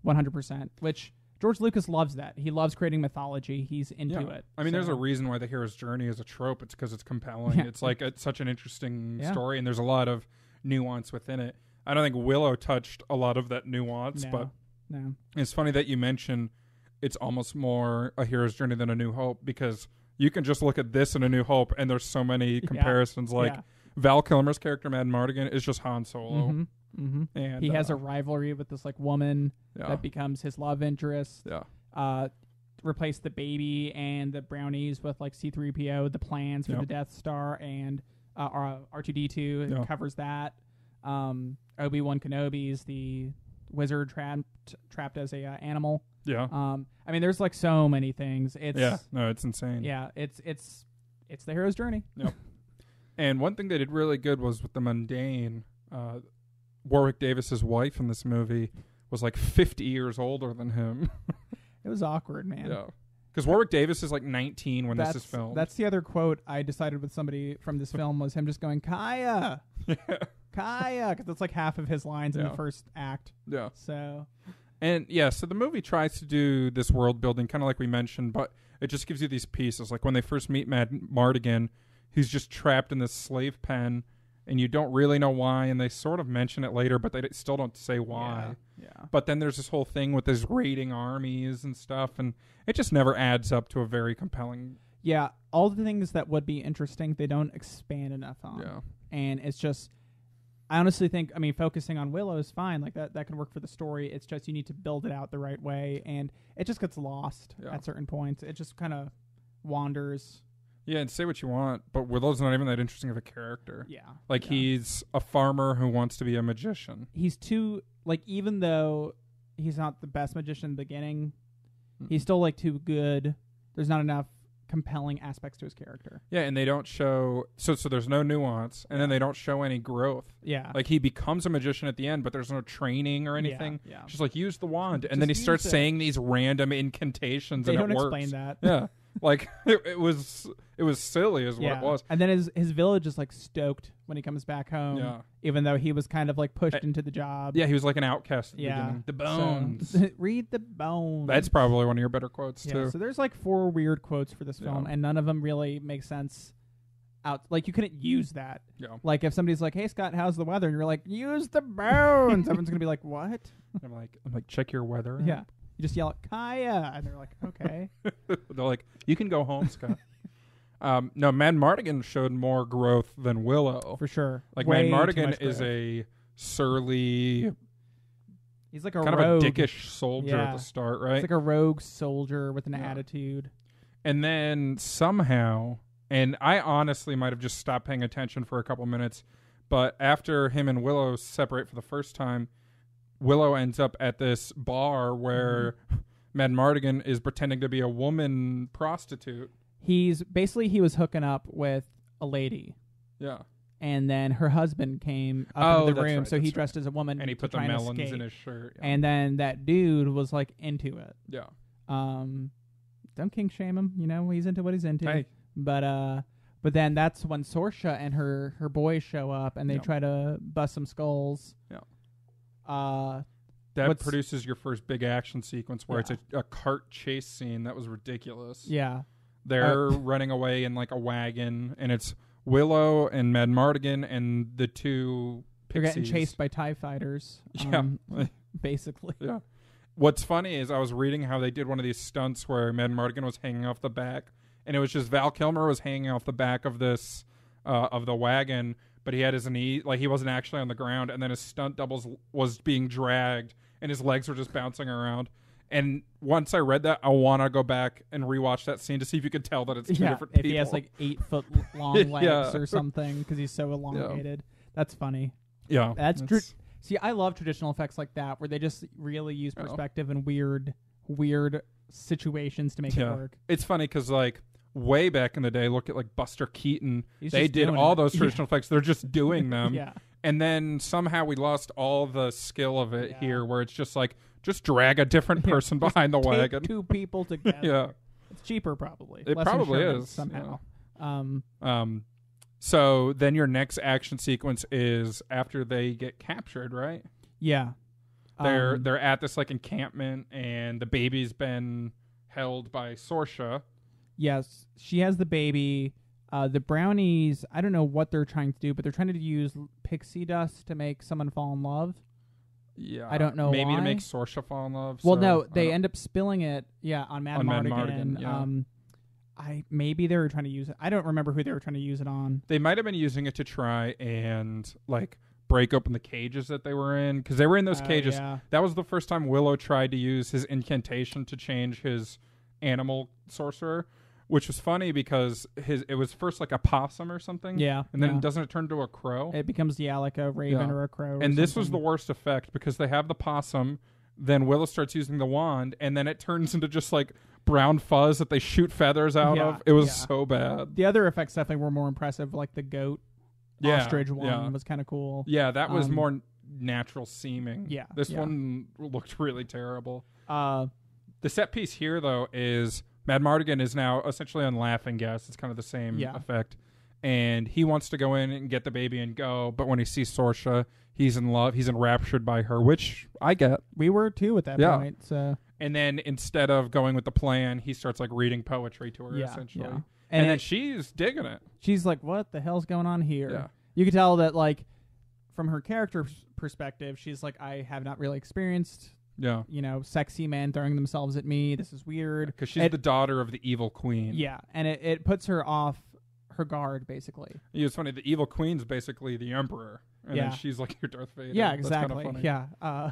100%, which George Lucas loves that. He loves creating mythology. He's into it. I mean, there's a reason why the hero's journey is a trope. It's because it's compelling. Yeah. It's like such an interesting story, and there's a lot of nuance within it. I don't think Willow touched a lot of that nuance, but it's funny that you mention it's almost more a hero's journey than A New Hope, because you can just look at this in A New Hope, and there's so many comparisons. Val Kilmer's character, Mad-Mardigan, is just Han Solo. Mm-hmm. Mm-hmm. And he has a rivalry with this like woman that becomes his love interest. Yeah. Replace the baby and the brownies with like C-3PO, the plans for the Death Star, and R2-D2 covers that. Obi-Wan Kenobi's the wizard trapped as a animal. Yeah. I mean, there's like so many things. It's insane. Yeah. It's the hero's journey. Yep. And one thing they did really good was with the mundane. Warwick Davis's wife in this movie was like 50 years older than him. It was awkward, man. Yeah. Because Warwick Davis is like 19 when this is filmed. That's the other quote I decided with somebody from this film was him just going, Kaya! Kaya! Because that's like half of his lines in the first act. Yeah. So the movie tries to do this world building, kind of like we mentioned, but it just gives you these pieces. Like when they first meet Mad-Mardigan, he's just trapped in this slave pen, and you don't really know why, and they sort of mention it later, but they still don't say why. Yeah. But then there's this whole thing with his raiding armies and stuff, and it just never adds up to a very compelling... Yeah, all the things that would be interesting, they don't expand enough on. Yeah. And it's just... I honestly think, focusing on Willow is fine. Like, that can work for the story. It's just you need to build it out the right way, and it just gets lost at certain points. It just kind of wanders... Yeah, and say what you want, but Willow's not even that interesting of a character. Yeah. Like, he's a farmer who wants to be a magician. He's too, like, even though he's not the best magician in the beginning, he's still, like, too good. There's not enough compelling aspects to his character. Yeah, and they don't show, so there's no nuance, and then they don't show any growth. Yeah. Like, he becomes a magician at the end, but there's no training or anything. Yeah. Just, like, use the wand, and then he starts saying these random incantations, and it works. They don't explain that. Yeah. Like, it was silly is what it was. And then his village is like stoked when he comes back home, even though he was kind of like pushed into the job. Yeah, he was like an outcast at the beginning. The bones. So, read the bones. That's probably one of your better quotes, too. So there's like 4 weird quotes for this film, and none of them really make sense. Like, you couldn't use that. Yeah. Like, if somebody's like, hey, Scott, how's the weather? And you're like, use the bones. Everyone's going to be like, what? I'm like, check your weather app. Yeah. You just yell at Kaya, and they're like, okay. They're like, you can go home, Scott. No, Mad-Mardigan showed more growth than Willow. For sure. Like, Mad-Mardigan is a surly... He's like a kind rogue. of a dickish soldier at the start, right? He's like a rogue soldier with an attitude. And then somehow, and I honestly might have just stopped paying attention for a couple minutes, but after him and Willow separate for the first time, Willow ends up at this bar where Mad-Mardigan is pretending to be a woman prostitute. He was hooking up with a lady. Yeah. And then her husband came up into the room, so he dressed as a woman. And he put the melons in his shirt. Yeah. And then that dude was like into it. Yeah. Don't kink shame him, he's into what he's into. Hey. But then that's when Sorsha and her boys show up, and they try to bust some skulls. Yeah. That produces your first big action sequence where it's a cart chase scene that was ridiculous. Yeah. They're running away in like a wagon, and it's Willow and Mad Mardigan and the two pixies. They're getting chased by TIE fighters. Basically. Yeah. What's funny is I was reading how they did one of these stunts where Mad Mardigan was hanging off the back, and it was just Val Kilmer was hanging off the back of this of the wagon, but he had his knee, like he wasn't actually on the ground, and then his stunt doubles was being dragged, and his legs were just bouncing around. And once I read that, I want to go back and rewatch that scene to see if you could tell that it's two different people. If he has like 8 foot long legs or something because he's so elongated. That's funny. Yeah. See, I love traditional effects like that where they just really use perspective and weird situations to make it work. It's funny because like way back in the day, look at like Buster Keaton. They did all those traditional effects. They're just doing them. And then somehow we lost all the skill of it here where it's just like, just drag a different person behind the wagon. 2 people together. It's cheaper probably. It Less probably is. Somehow. So then your next action sequence is after they get captured, right? Yeah. They're at this like encampment, and the baby's been held by Sorsha. Yes, she has the baby. The brownies, I don't know what they're trying to do, but they're trying to use pixie dust to make someone fall in love. Yeah, I don't know maybe why. to make Sorsha fall in love. Well, no, they end up spilling it. On Mad Mardigan. Yeah. Maybe they were trying to use it. I don't remember who they were trying to use it on. They might have been using it to try and like break open the cages that they were in, because they were in those cages. Yeah. That was the first time Willow tried to use his incantation to change his animal sorcerer, which was funny because it was first like a possum or something. Yeah. And then doesn't it turn into a crow? It becomes like a raven or a crow. And this was the worst effect because they have the possum, then Willow starts using the wand, and then it turns into just like brown fuzz that they shoot feathers out of. It was so bad. The other effects definitely were more impressive, like the goat ostrich one was kind of cool. Yeah, that was more natural seeming. Yeah. This one looked really terrible. The set piece here, though, is Mad Mardigan is now essentially on laughing gas. It's kind of the same effect. And he wants to go in and get the baby and go, but when he sees Sorsha, he's in love. He's enraptured by her, which I get. We were too at that point. So. And then instead of going with the plan, he starts like reading poetry to her, essentially. Yeah. And then she's digging it. She's like, what the hell's going on here? Yeah. You could tell that, like, from her character perspective, she's like, I have not really experienced, sexy men throwing themselves at me. This is weird. Because she's the daughter of the evil queen. Yeah, and it puts her off her guard, basically. It's funny. The evil queen's basically the emperor. And then she's like your Darth Vader. Yeah, exactly. That's kind of funny.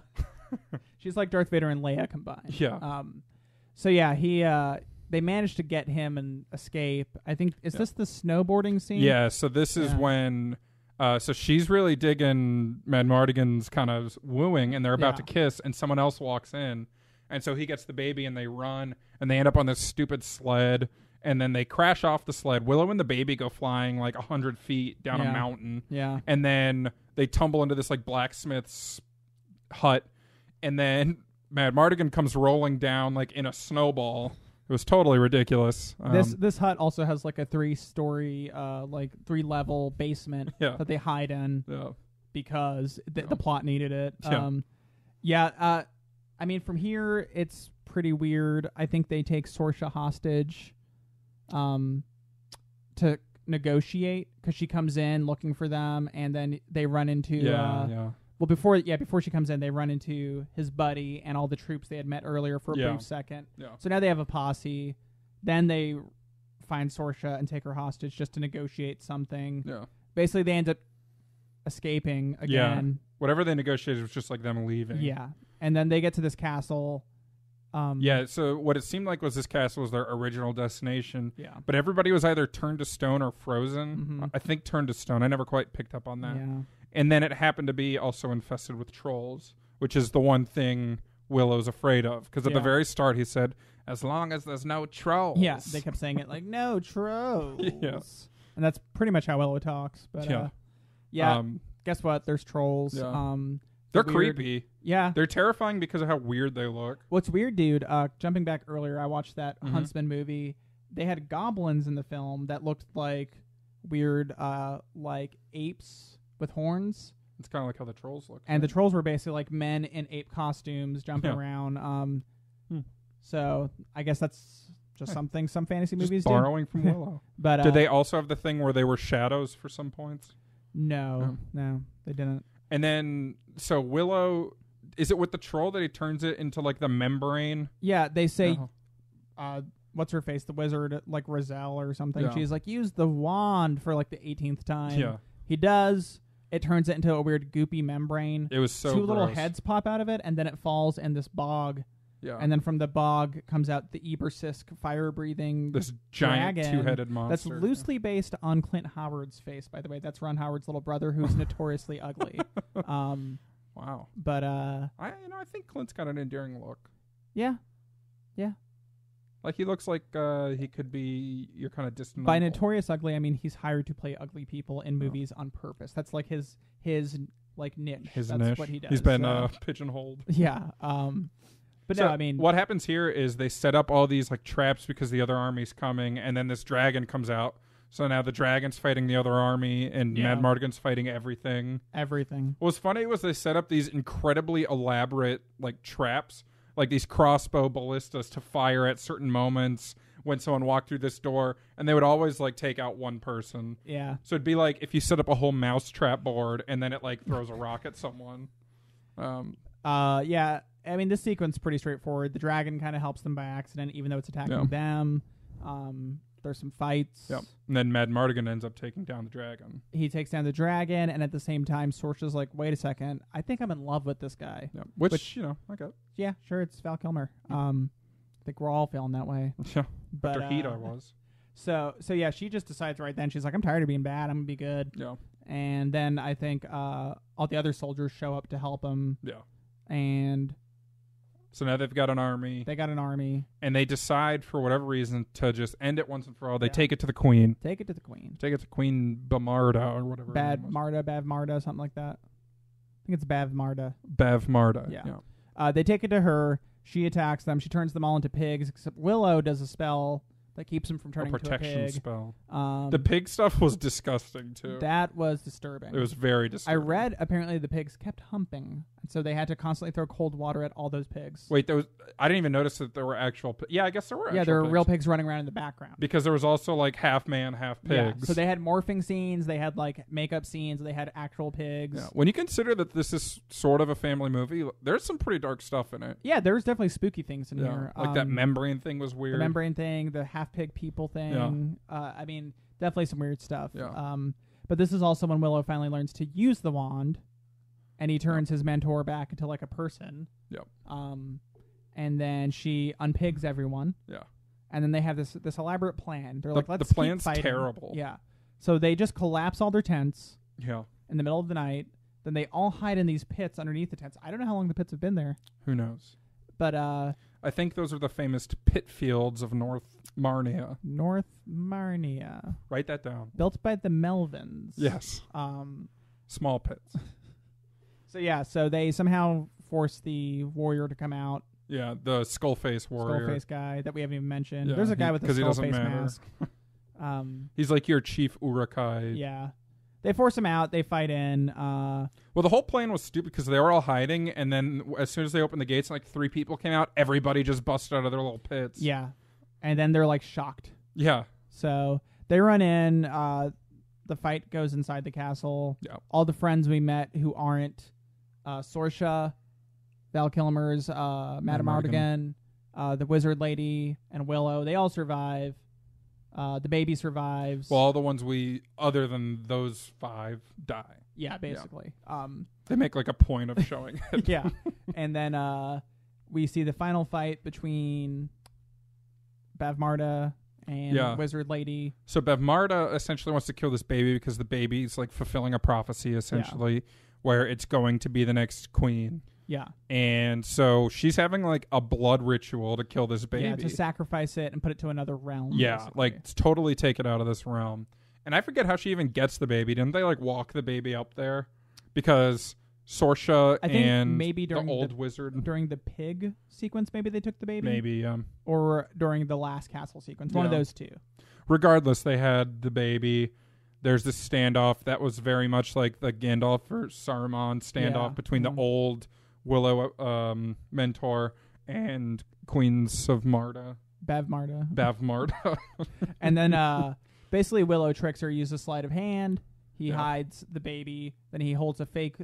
Yeah. She's like Darth Vader and Leia combined. Yeah. They managed to get him and escape. I think, is this the snowboarding scene? Yeah, so this is when... so she's really digging Mad Mardigan's kind of wooing, and they're about to kiss, and someone else walks in. And so he gets the baby, and they run, and they end up on this stupid sled, and then they crash off the sled. Willow and the baby go flying like 100 feet down a mountain. Yeah. And then they tumble into this like blacksmith's hut, and then Mad Mardigan comes rolling down like in a snowball. It was totally ridiculous. This hut also has like a 3-story, 3-level basement that they hide in because the plot needed it. I mean, from here it's pretty weird. I think they take Sorsha hostage, to negotiate because she comes in looking for them, and then they run into Well, before she comes in, they run into his buddy and all the troops they had met earlier for a brief second. Yeah. So now they have a posse. Then they find Sorsha and take her hostage just to negotiate something. Yeah. Basically, they end up escaping again. Yeah. Whatever they negotiated was just like them leaving. Yeah. And then they get to this castle. So what it seemed like was this castle was their original destination. Yeah. But everybody was either turned to stone or frozen. Mm-hmm. I think turned to stone. I never quite picked up on that. Yeah. And then it happened to be also infested with trolls, which is the one thing Willow's afraid of. Because at the very start, he said, as long as there's no trolls. Yeah, they kept saying it like, no trolls. Yes. And that's pretty much how Willow talks. But guess what? There's trolls. Yeah. They're creepy. Yeah. They're terrifying because of how weird they look. What's weird, dude, jumping back earlier, I watched that Huntsman movie. They had goblins in the film that looked like weird, like apes with horns. It's kind of like how the trolls look. And the trolls were basically like men in ape costumes jumping around. So I guess that's Just something some fantasy just movies borrowing do. from Willow. But did they also have the thing where they were shadows for some points? No, they didn't. And then, so Willow, is it with the troll that he turns it into like the membrane? Yeah, they say, what's her face, the wizard, like Roselle or something. Yeah. She's like, use the wand for like the 18th time. Yeah. He does. It turns it into a weird goopy membrane. It was so Two little gross. heads pop out of it, and then it falls in this bog. Yeah. And then from the bog comes out the Ebersisk fire-breathing this giant dragon two-headed monster. That's loosely based on Clint Howard's face, by the way. That's Ron Howard's little brother, who's notoriously ugly. Wow. But I think Clint's got an endearing look. Yeah. Like he looks like he could be your kind of distant. By uncle. notorious ugly, I mean he's hired to play ugly people in movies on purpose. That's like his like niche. That's niche. What he does. He's been pigeonholed. Yeah. But so no, I mean, what happens here is they set up all these like traps because the other army's coming, and then this dragon comes out. So now the dragon's fighting the other army, and Mad Mardigan's fighting everything. Everything. What was funny was they set up these incredibly elaborate like traps, like these crossbow ballistas to fire at certain moments when someone walked through this door, and they would always like take out one person. Yeah. So it'd be like if you set up a whole mousetrap board, and then it like throws a rock at someone. Yeah. I mean, this sequence is pretty straightforward. The dragon kind of helps them by accident, even though it's attacking them. There's some fights. Yep. And then Mad Mardigan ends up taking down the dragon. He takes down the dragon, and at the same time, Sorsha's like, wait a second, I think I'm in love with this guy. Yep. Which you know, I got. Yeah, sure, it's Val Kilmer. I think we're all feeling that way. Yeah. But, after Heat, I was. So yeah, she just decides right then, she's like, I'm tired of being bad, I'm going to be good. Yeah. And then I think all the other soldiers show up to help him. Yeah. And so now they've got an army. They got an army. And they decide, for whatever reason, to just end it once and for all. They take it to the queen. Take it to the queen. Take it to Queen Bamarda or whatever. Bav Marda, something like that. I think it's Bav Marda. Bav Marda, yeah. They take it to her. She attacks them. She turns them all into pigs, except Willow does a spell that keeps him from turning into a pig. A protection spell. The pig stuff was disgusting, too. That was disturbing. It was very disturbing. I read, apparently, the pigs kept humping, and so they had to constantly throw cold water at all those pigs. Wait, I didn't even notice that there were actual yeah, I guess there were actual there were pigs. real pigs running around in the background. Because there was also, like, half man, half pigs. Yeah, so they had morphing scenes, they had, like, makeup scenes, they had actual pigs. Yeah. When you consider that this is sort of a family movie, there's some pretty dark stuff in it. Yeah, there's definitely spooky things in here. Like that membrane thing was weird. The membrane thing, the half-pig people thing. Yeah. I mean, definitely some weird stuff. Yeah. But this is also when Willow finally learns to use the wand, and he turns his mentor back into like a person. Yep. And then she unpigs everyone. Yeah. And then they have this elaborate plan. They're like, let's the plan's keep fighting. Terrible. Yeah. So they just collapse all their tents. Yeah. In the middle of the night. Then they all hide in these pits underneath the tents. I don't know how long the pits have been there. Who knows? But I think those are the famous pit fields of North Marnia. North Marnia. Write that down. Built by the Melvins. Yes. Small pits. So they somehow force the warrior to come out. Yeah, the Skullface warrior. Skullface guy that we haven't even mentioned. Yeah, There's a guy with a Skullface mask. He's like your chief Urukai. Yeah. They force him out. They fight in. Well, the whole plan was stupid because they were all hiding, and then as soon as they opened the gates, like 3 people came out. Everybody just busted out of their little pits. Yeah, and then they're like shocked. Yeah. So they run in. The fight goes inside the castle. Yeah. All the friends we met who aren't Sorsha, Val Kilmer's Madame Mardigan, the wizard lady, and Willow, they all survive. The baby survives. Well, all the ones other than those 5, die. Yeah, basically. Yeah. They make like a point of showing it. Yeah. And then we see the final fight between Bavmarda and Wizard Lady. So Bavmarda essentially wants to kill this baby because the baby's like fulfilling a prophecy, essentially, where it's going to be the next queen. Yeah. And so she's having like a blood ritual to kill this baby. Yeah, to sacrifice it and put it to another realm. Yeah, basically. like totally take it out of this realm. And I forget how she even gets the baby. Didn't they like walk the baby up there? Because Sorsha and maybe during the old wizard. During the pig sequence, maybe they took the baby? Maybe, or during the last castle sequence. One of those two. Regardless, they had the baby. There's this standoff that was very much like the Gandalf or Saruman standoff between the old Willow mentor and Queens of Marda Bavmarda. And then basically Willow tricks her, uses sleight of hand. He hides the baby. Then he holds a fake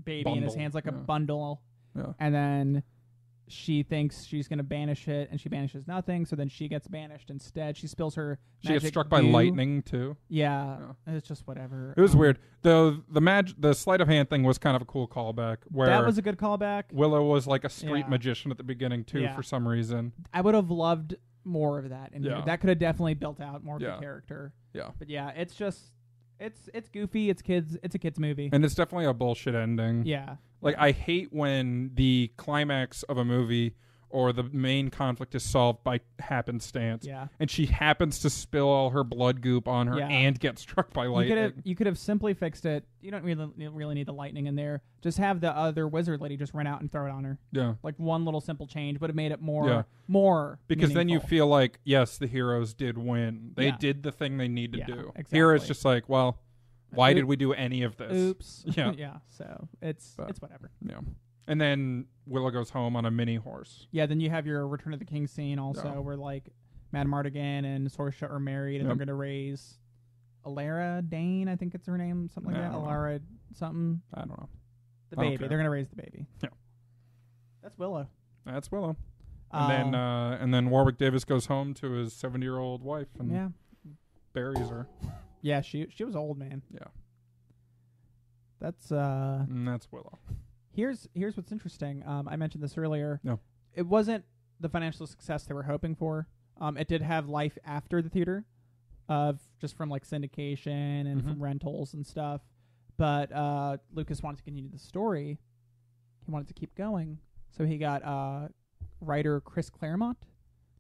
baby in his hands like a bundle. Yeah. And then she thinks she's going to banish it, and she banishes nothing. So then she gets banished instead. She spills her She gets magic struck by goo. lightning, too. Yeah. It's just whatever. It was weird. Though the sleight of hand thing was kind of a cool callback. Where that was a good callback. Willow was like a street magician at the beginning, too, for some reason. I would have loved more of that in here. That could have definitely built out more of the character. Yeah. But yeah, it's just... It's goofy. It's kids. It's a kids movie. And it's definitely a bullshit ending. Yeah. Like, I hate when the climax of a movie or the main conflict is solved by happenstance. Yeah. And she happens to spill all her blood goop on her and get struck by lightning. You could have simply fixed it. You don't really need the lightning in there. Just have the other wizard lady just run out and throw it on her. Yeah. Like one little simple change would have made it more because then you meaningful. feel like, yes, the heroes did win. They did the thing they need to do. Exactly. Here it's just like, well, why did we do any of this? Oops. Yeah. Yeah. So it's whatever. Yeah. And then Willow goes home on a mini horse. Yeah, then you have your Return of the King scene also where like Madame Mardigan and Sorsha are married and they're going to raise Alara Dane, I think it's her name, something like that. Alara something. I don't know. The baby. They're going to raise the baby. Yeah. That's Willow. That's Willow. And then Warwick Davis goes home to his 70-year-old wife and buries her. Yeah, she was old, man. Yeah. That's Willow. Here's what's interesting. I mentioned this earlier. No. It wasn't the financial success they were hoping for. It did have life after the theater, just from like syndication and from rentals and stuff. But Lucas wanted to continue the story. He wanted to keep going, so he got writer Chris Claremont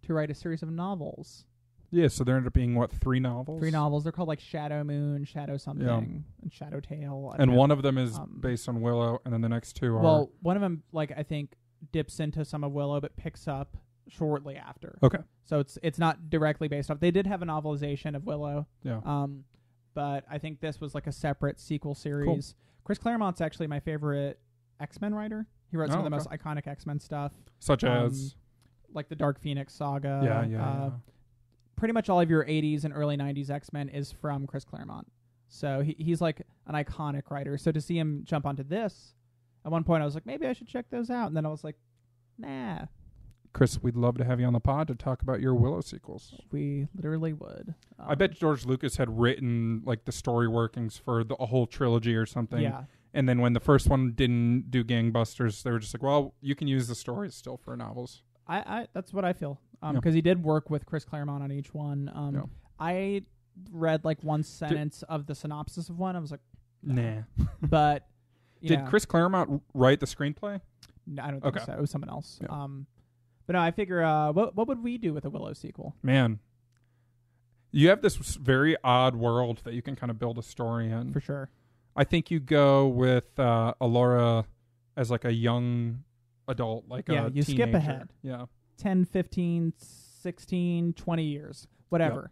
to write a series of novels. Yeah, so there ended up being, 3 novels? 3 novels. They're called like Shadow Moon, Shadow something, and Shadow Tale. And one of them is based on Willow, and then the next 2 are... Well, one of them, like, I think, dips into some of Willow, but picks up shortly after. Okay. So it's not directly based off. They did have a novelization of Willow. Yeah. But I think this was like a separate sequel series. Cool. Chris Claremont's actually my favorite X-Men writer. He wrote some of the most iconic X-Men stuff. Such as? Like the Dark Phoenix saga. Yeah. Pretty much all of your 80s and early 90s X-Men is from Chris Claremont. So he's like an iconic writer. So to see him jump onto this, at one point I was like, maybe I should check those out. And then I was like, nah. Chris, we'd love to have you on the pod to talk about your Willow sequels. We literally would. I bet George Lucas had written like the story workings for a whole trilogy or something. Yeah. And then when the first one didn't do gangbusters, they were just like, well, you can use the stories still for novels. I that's what I feel. Because he did work with Chris Claremont on each one. I read like one sentence of the synopsis of one. I was like, nah. But did Chris Claremont write the screenplay? No, I don't think so. It was someone else. Yeah. But no, I figure, what would we do with a Willow sequel? Man, you have this very odd world that you can kind of build a story in. For sure. I think you go with Alora as like a young adult, like a you teenager. skip ahead. Yeah. 10, 15, 16, 20 years. Whatever.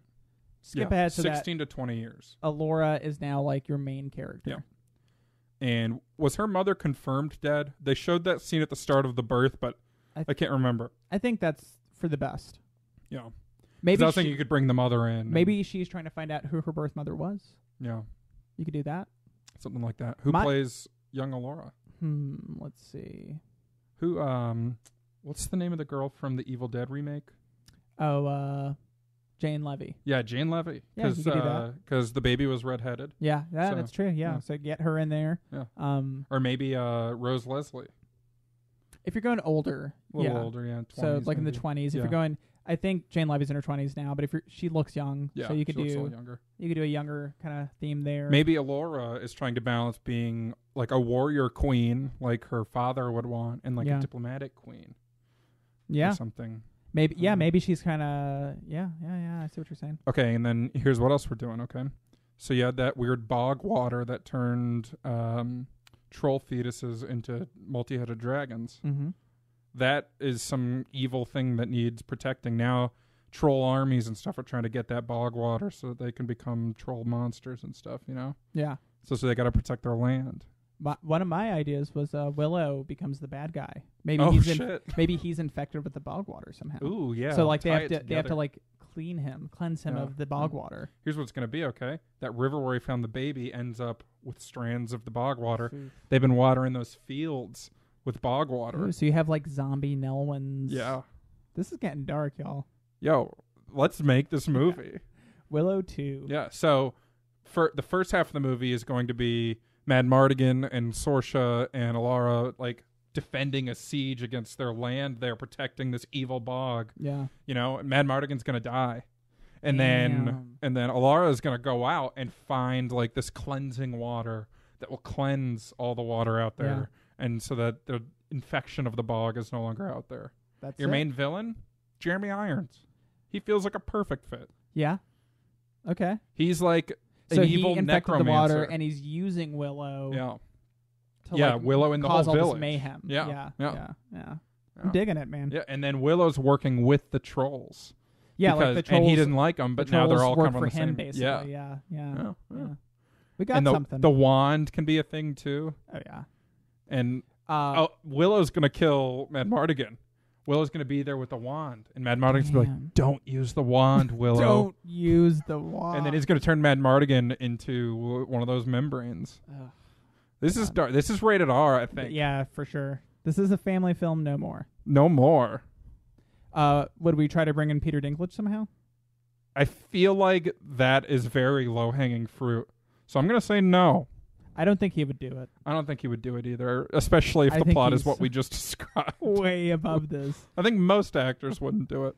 Skip ahead to 16 to 20 years. Alora is now like your main character. Yeah. And was her mother confirmed dead? They showed that scene at the start of the birth, but I can't remember. I think that's for the best. Yeah. Maybe I was thinking you could bring the mother in. Maybe she's trying to find out who her birth mother was. Yeah. You could do that. Something like that. Who plays young Alora? Let's see. Who, what's the name of the girl from the Evil Dead remake? Oh, Jane Levy. Yeah, Jane Levy. Yeah, you could do that. Because the baby was redheaded. Yeah, that's true. Yeah, so get her in there. Yeah. Or maybe Rose Leslie. If you're going older, a little older, 20s, so like maybe. in the 20s. If you're going, I think Jane Levy's in her 20s now, but if she looks young, so you could looks a little younger. You could do a younger kind of theme there. Maybe Alora is trying to balance being like a warrior queen, like her father would want, and like a diplomatic queen. Yeah, or something. Maybe maybe she's kind of I see what you're saying. Okay, and then here's what else we're doing. Okay, so you had that weird bog water that turned troll fetuses into multi-headed dragons. Mm-hmm. That is some evil thing that needs protecting. Now, troll armies and stuff are trying to get that bog water so that they can become troll monsters and stuff, you know? Yeah. So they got to protect their land. One of my ideas was Willow becomes the bad guy. Maybe maybe he's infected with the bog water somehow. Ooh, yeah. So like they have to like cleanse him of the bog water. Here's what's gonna be okay. That river where he found the baby ends up with strands of the bog water. They've been watering those fields with bog water. Ooh, so you have like zombie Nelwyn's. Yeah. This is getting dark, y'all. Yo, let's make this movie. Willow 2. Yeah. So for the first half of the movie is going to be Mad Mardigan and Sorsha and Alara like defending a siege against their land. They're protecting this evil bog. Yeah. You know, Mad Mardigan's gonna die. And then Alara is gonna go out and find like this cleansing water that will cleanse all the water out there. Yeah. And so that the infection of the bog is no longer out there. That's your main villain, Jeremy Irons. He feels like a perfect fit. Yeah. Okay. He's like so an evil he infected necromancer. the water, and he's using Willow. Yeah. To Willow in the whole all village. This mayhem. Yeah. I'm digging it, man. Yeah, and then Willow's working with the trolls. Yeah, like the trolls. And he didn't like them, but now they're all coming for from the him, same. basically. Yeah. We got and something. The wand can be a thing too. Oh yeah. And Willow's gonna kill Mad Mardigan. Willow's going to be there with the wand. And Mad Mardigan's going to be like, don't use the wand, Willow. Don't use the wand. And then he's going to turn Mad Mardigan into one of those membranes. This is dark. This is rated R, I think. Yeah, for sure. This is a family film, no more. No more. Would we try to bring in Peter Dinklage somehow? I feel like that is very low-hanging fruit. So I'm going to say no. I don't think he would do it. I don't think he would do it either, especially if the plot is what we just described. Way above this. I think most actors wouldn't do it.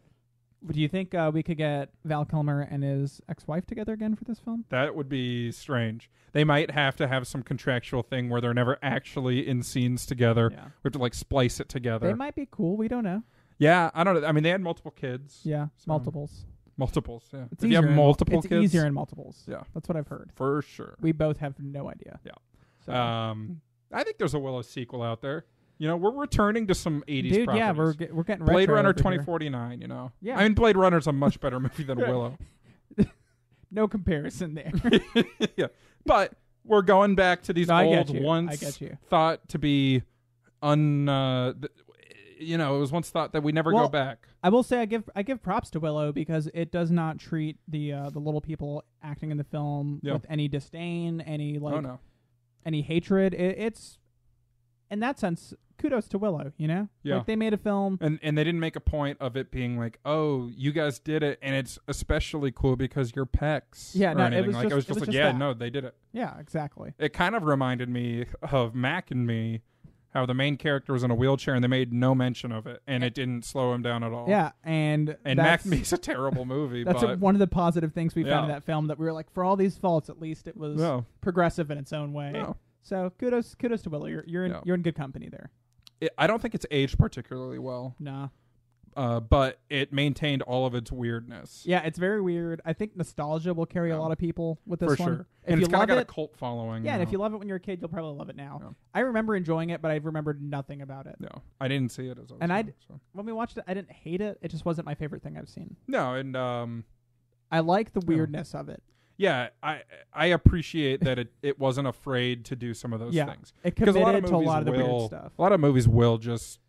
Do you think we could get Val Kilmer and his ex-wife together again for this film? That would be strange. They might have to have some contractual thing where they're never actually in scenes together. Yeah. We have to like splice it together. They might be cool. We don't know. Yeah, I don't know. I mean, they had multiple kids. Yeah, so. Multiples, yeah. If you have multiple kids, it's easier in multiples. Yeah. That's what I've heard. For sure. We both have no idea. Yeah. So. I think there's a Willow sequel out there. You know, we're returning to some 80s properties. Yeah, we're getting Blade Runner 2049, you know. Yeah. I mean, Blade Runner's a much better movie than Willow. No comparison there. Yeah. But we're going back to these old once thought to be it was once thought that we never go back. I will say I give props to Willow because it does not treat the little people acting in the film with any disdain, any hatred. It's in that sense, kudos to Willow, you know? Yeah. Like they made a film. And they didn't make a point of it being like, oh, you guys did it, and it's especially cool because you're pecs. Yeah, no, anything. It was just that. No, they did it. Yeah, exactly. It kind of reminded me of Mac and Me, how the main character was in a wheelchair and they made no mention of it, and it didn't slow him down at all. Yeah, and Mac and Me's a terrible movie. That's one of the positive things we found in that film, that we were like, for all these faults, at least it was progressive in its own way. Yeah. So kudos to Willow. You're in good company there. I don't think it's aged particularly well. Nah. But it maintained all of its weirdness. Yeah, it's very weird. I think nostalgia will carry a lot of people with this one. For sure. And it's kind of got a cult following. Yeah, and if you love it when you're a kid, you'll probably love it now. Yeah. I remember enjoying it, but I remembered nothing about it. No, I didn't see it as I was when we watched it, I didn't hate it. It just wasn't my favorite thing I've seen. No, and I like the weirdness of it. Yeah, I appreciate that it wasn't afraid to do some of those things. It committed to a lot of the weird stuff. A lot of movies will just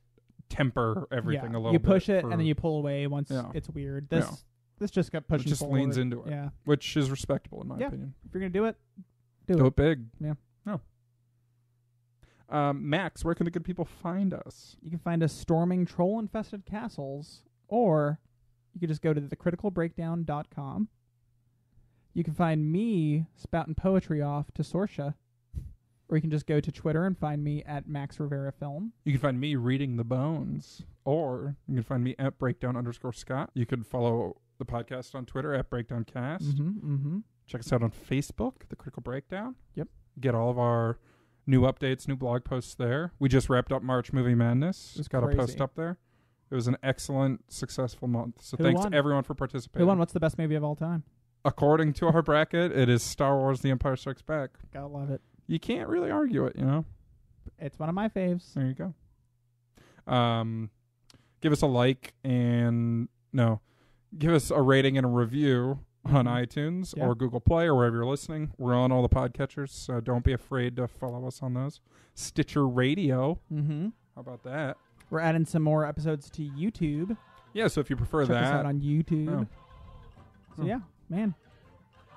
temper everything a little bit. You push it and then you pull away once it's weird. This just got pushed. It just leans into it. Yeah. Which is respectable in my opinion. If you're gonna do it, do it big. Yeah. No. Max, where can the good people find us? You can find us storming troll-infested castles, or you can just go to thecriticalbreakdown.com. You can find me spouting poetry off to Sorsha, or you can just go to Twitter and find me at Max Rivera Film. You can find me reading the bones, or you can find me at breakdown_Scott. You can follow the podcast on Twitter at BreakdownCast. Check us out on Facebook, The Critical Breakdown. Yep. Get all of our new updates, new blog posts there. We just wrapped up March Movie Madness. Just got a post up there. It was an excellent, successful month. So thanks to everyone for participating. Who won? What's the best movie of all time? According to our bracket, it is Star Wars The Empire Strikes Back. Gotta love it. You can't really argue it, you know? It's one of my faves. There you go. Give us a like give us a rating and a review on iTunes or Google Play or wherever you're listening. We're on all the podcatchers, so don't be afraid to follow us on those. Stitcher Radio. Mm-hmm. How about that? We're adding some more episodes to YouTube. Yeah, so if you prefer Check that. us out on YouTube. So yeah, man.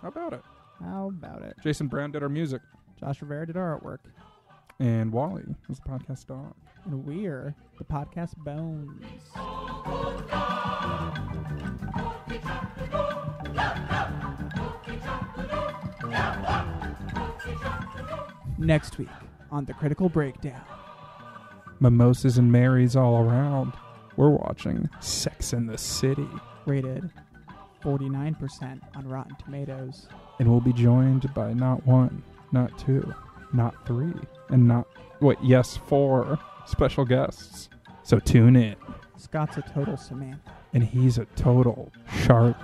How about it? How about it? Jason Brown did our music. Josh Rivera did our artwork. And Wally is the podcast dog. And we're the podcast Bones. Next week on The Critical Breakdown. Mimosas and Marys all around. We're watching Sex and the City. Rated 49% on Rotten Tomatoes. And we'll be joined by not one, not two, not three, and not, 4 special guests. So tune in. Scott's a total Samantha. And he's a total Charlotte.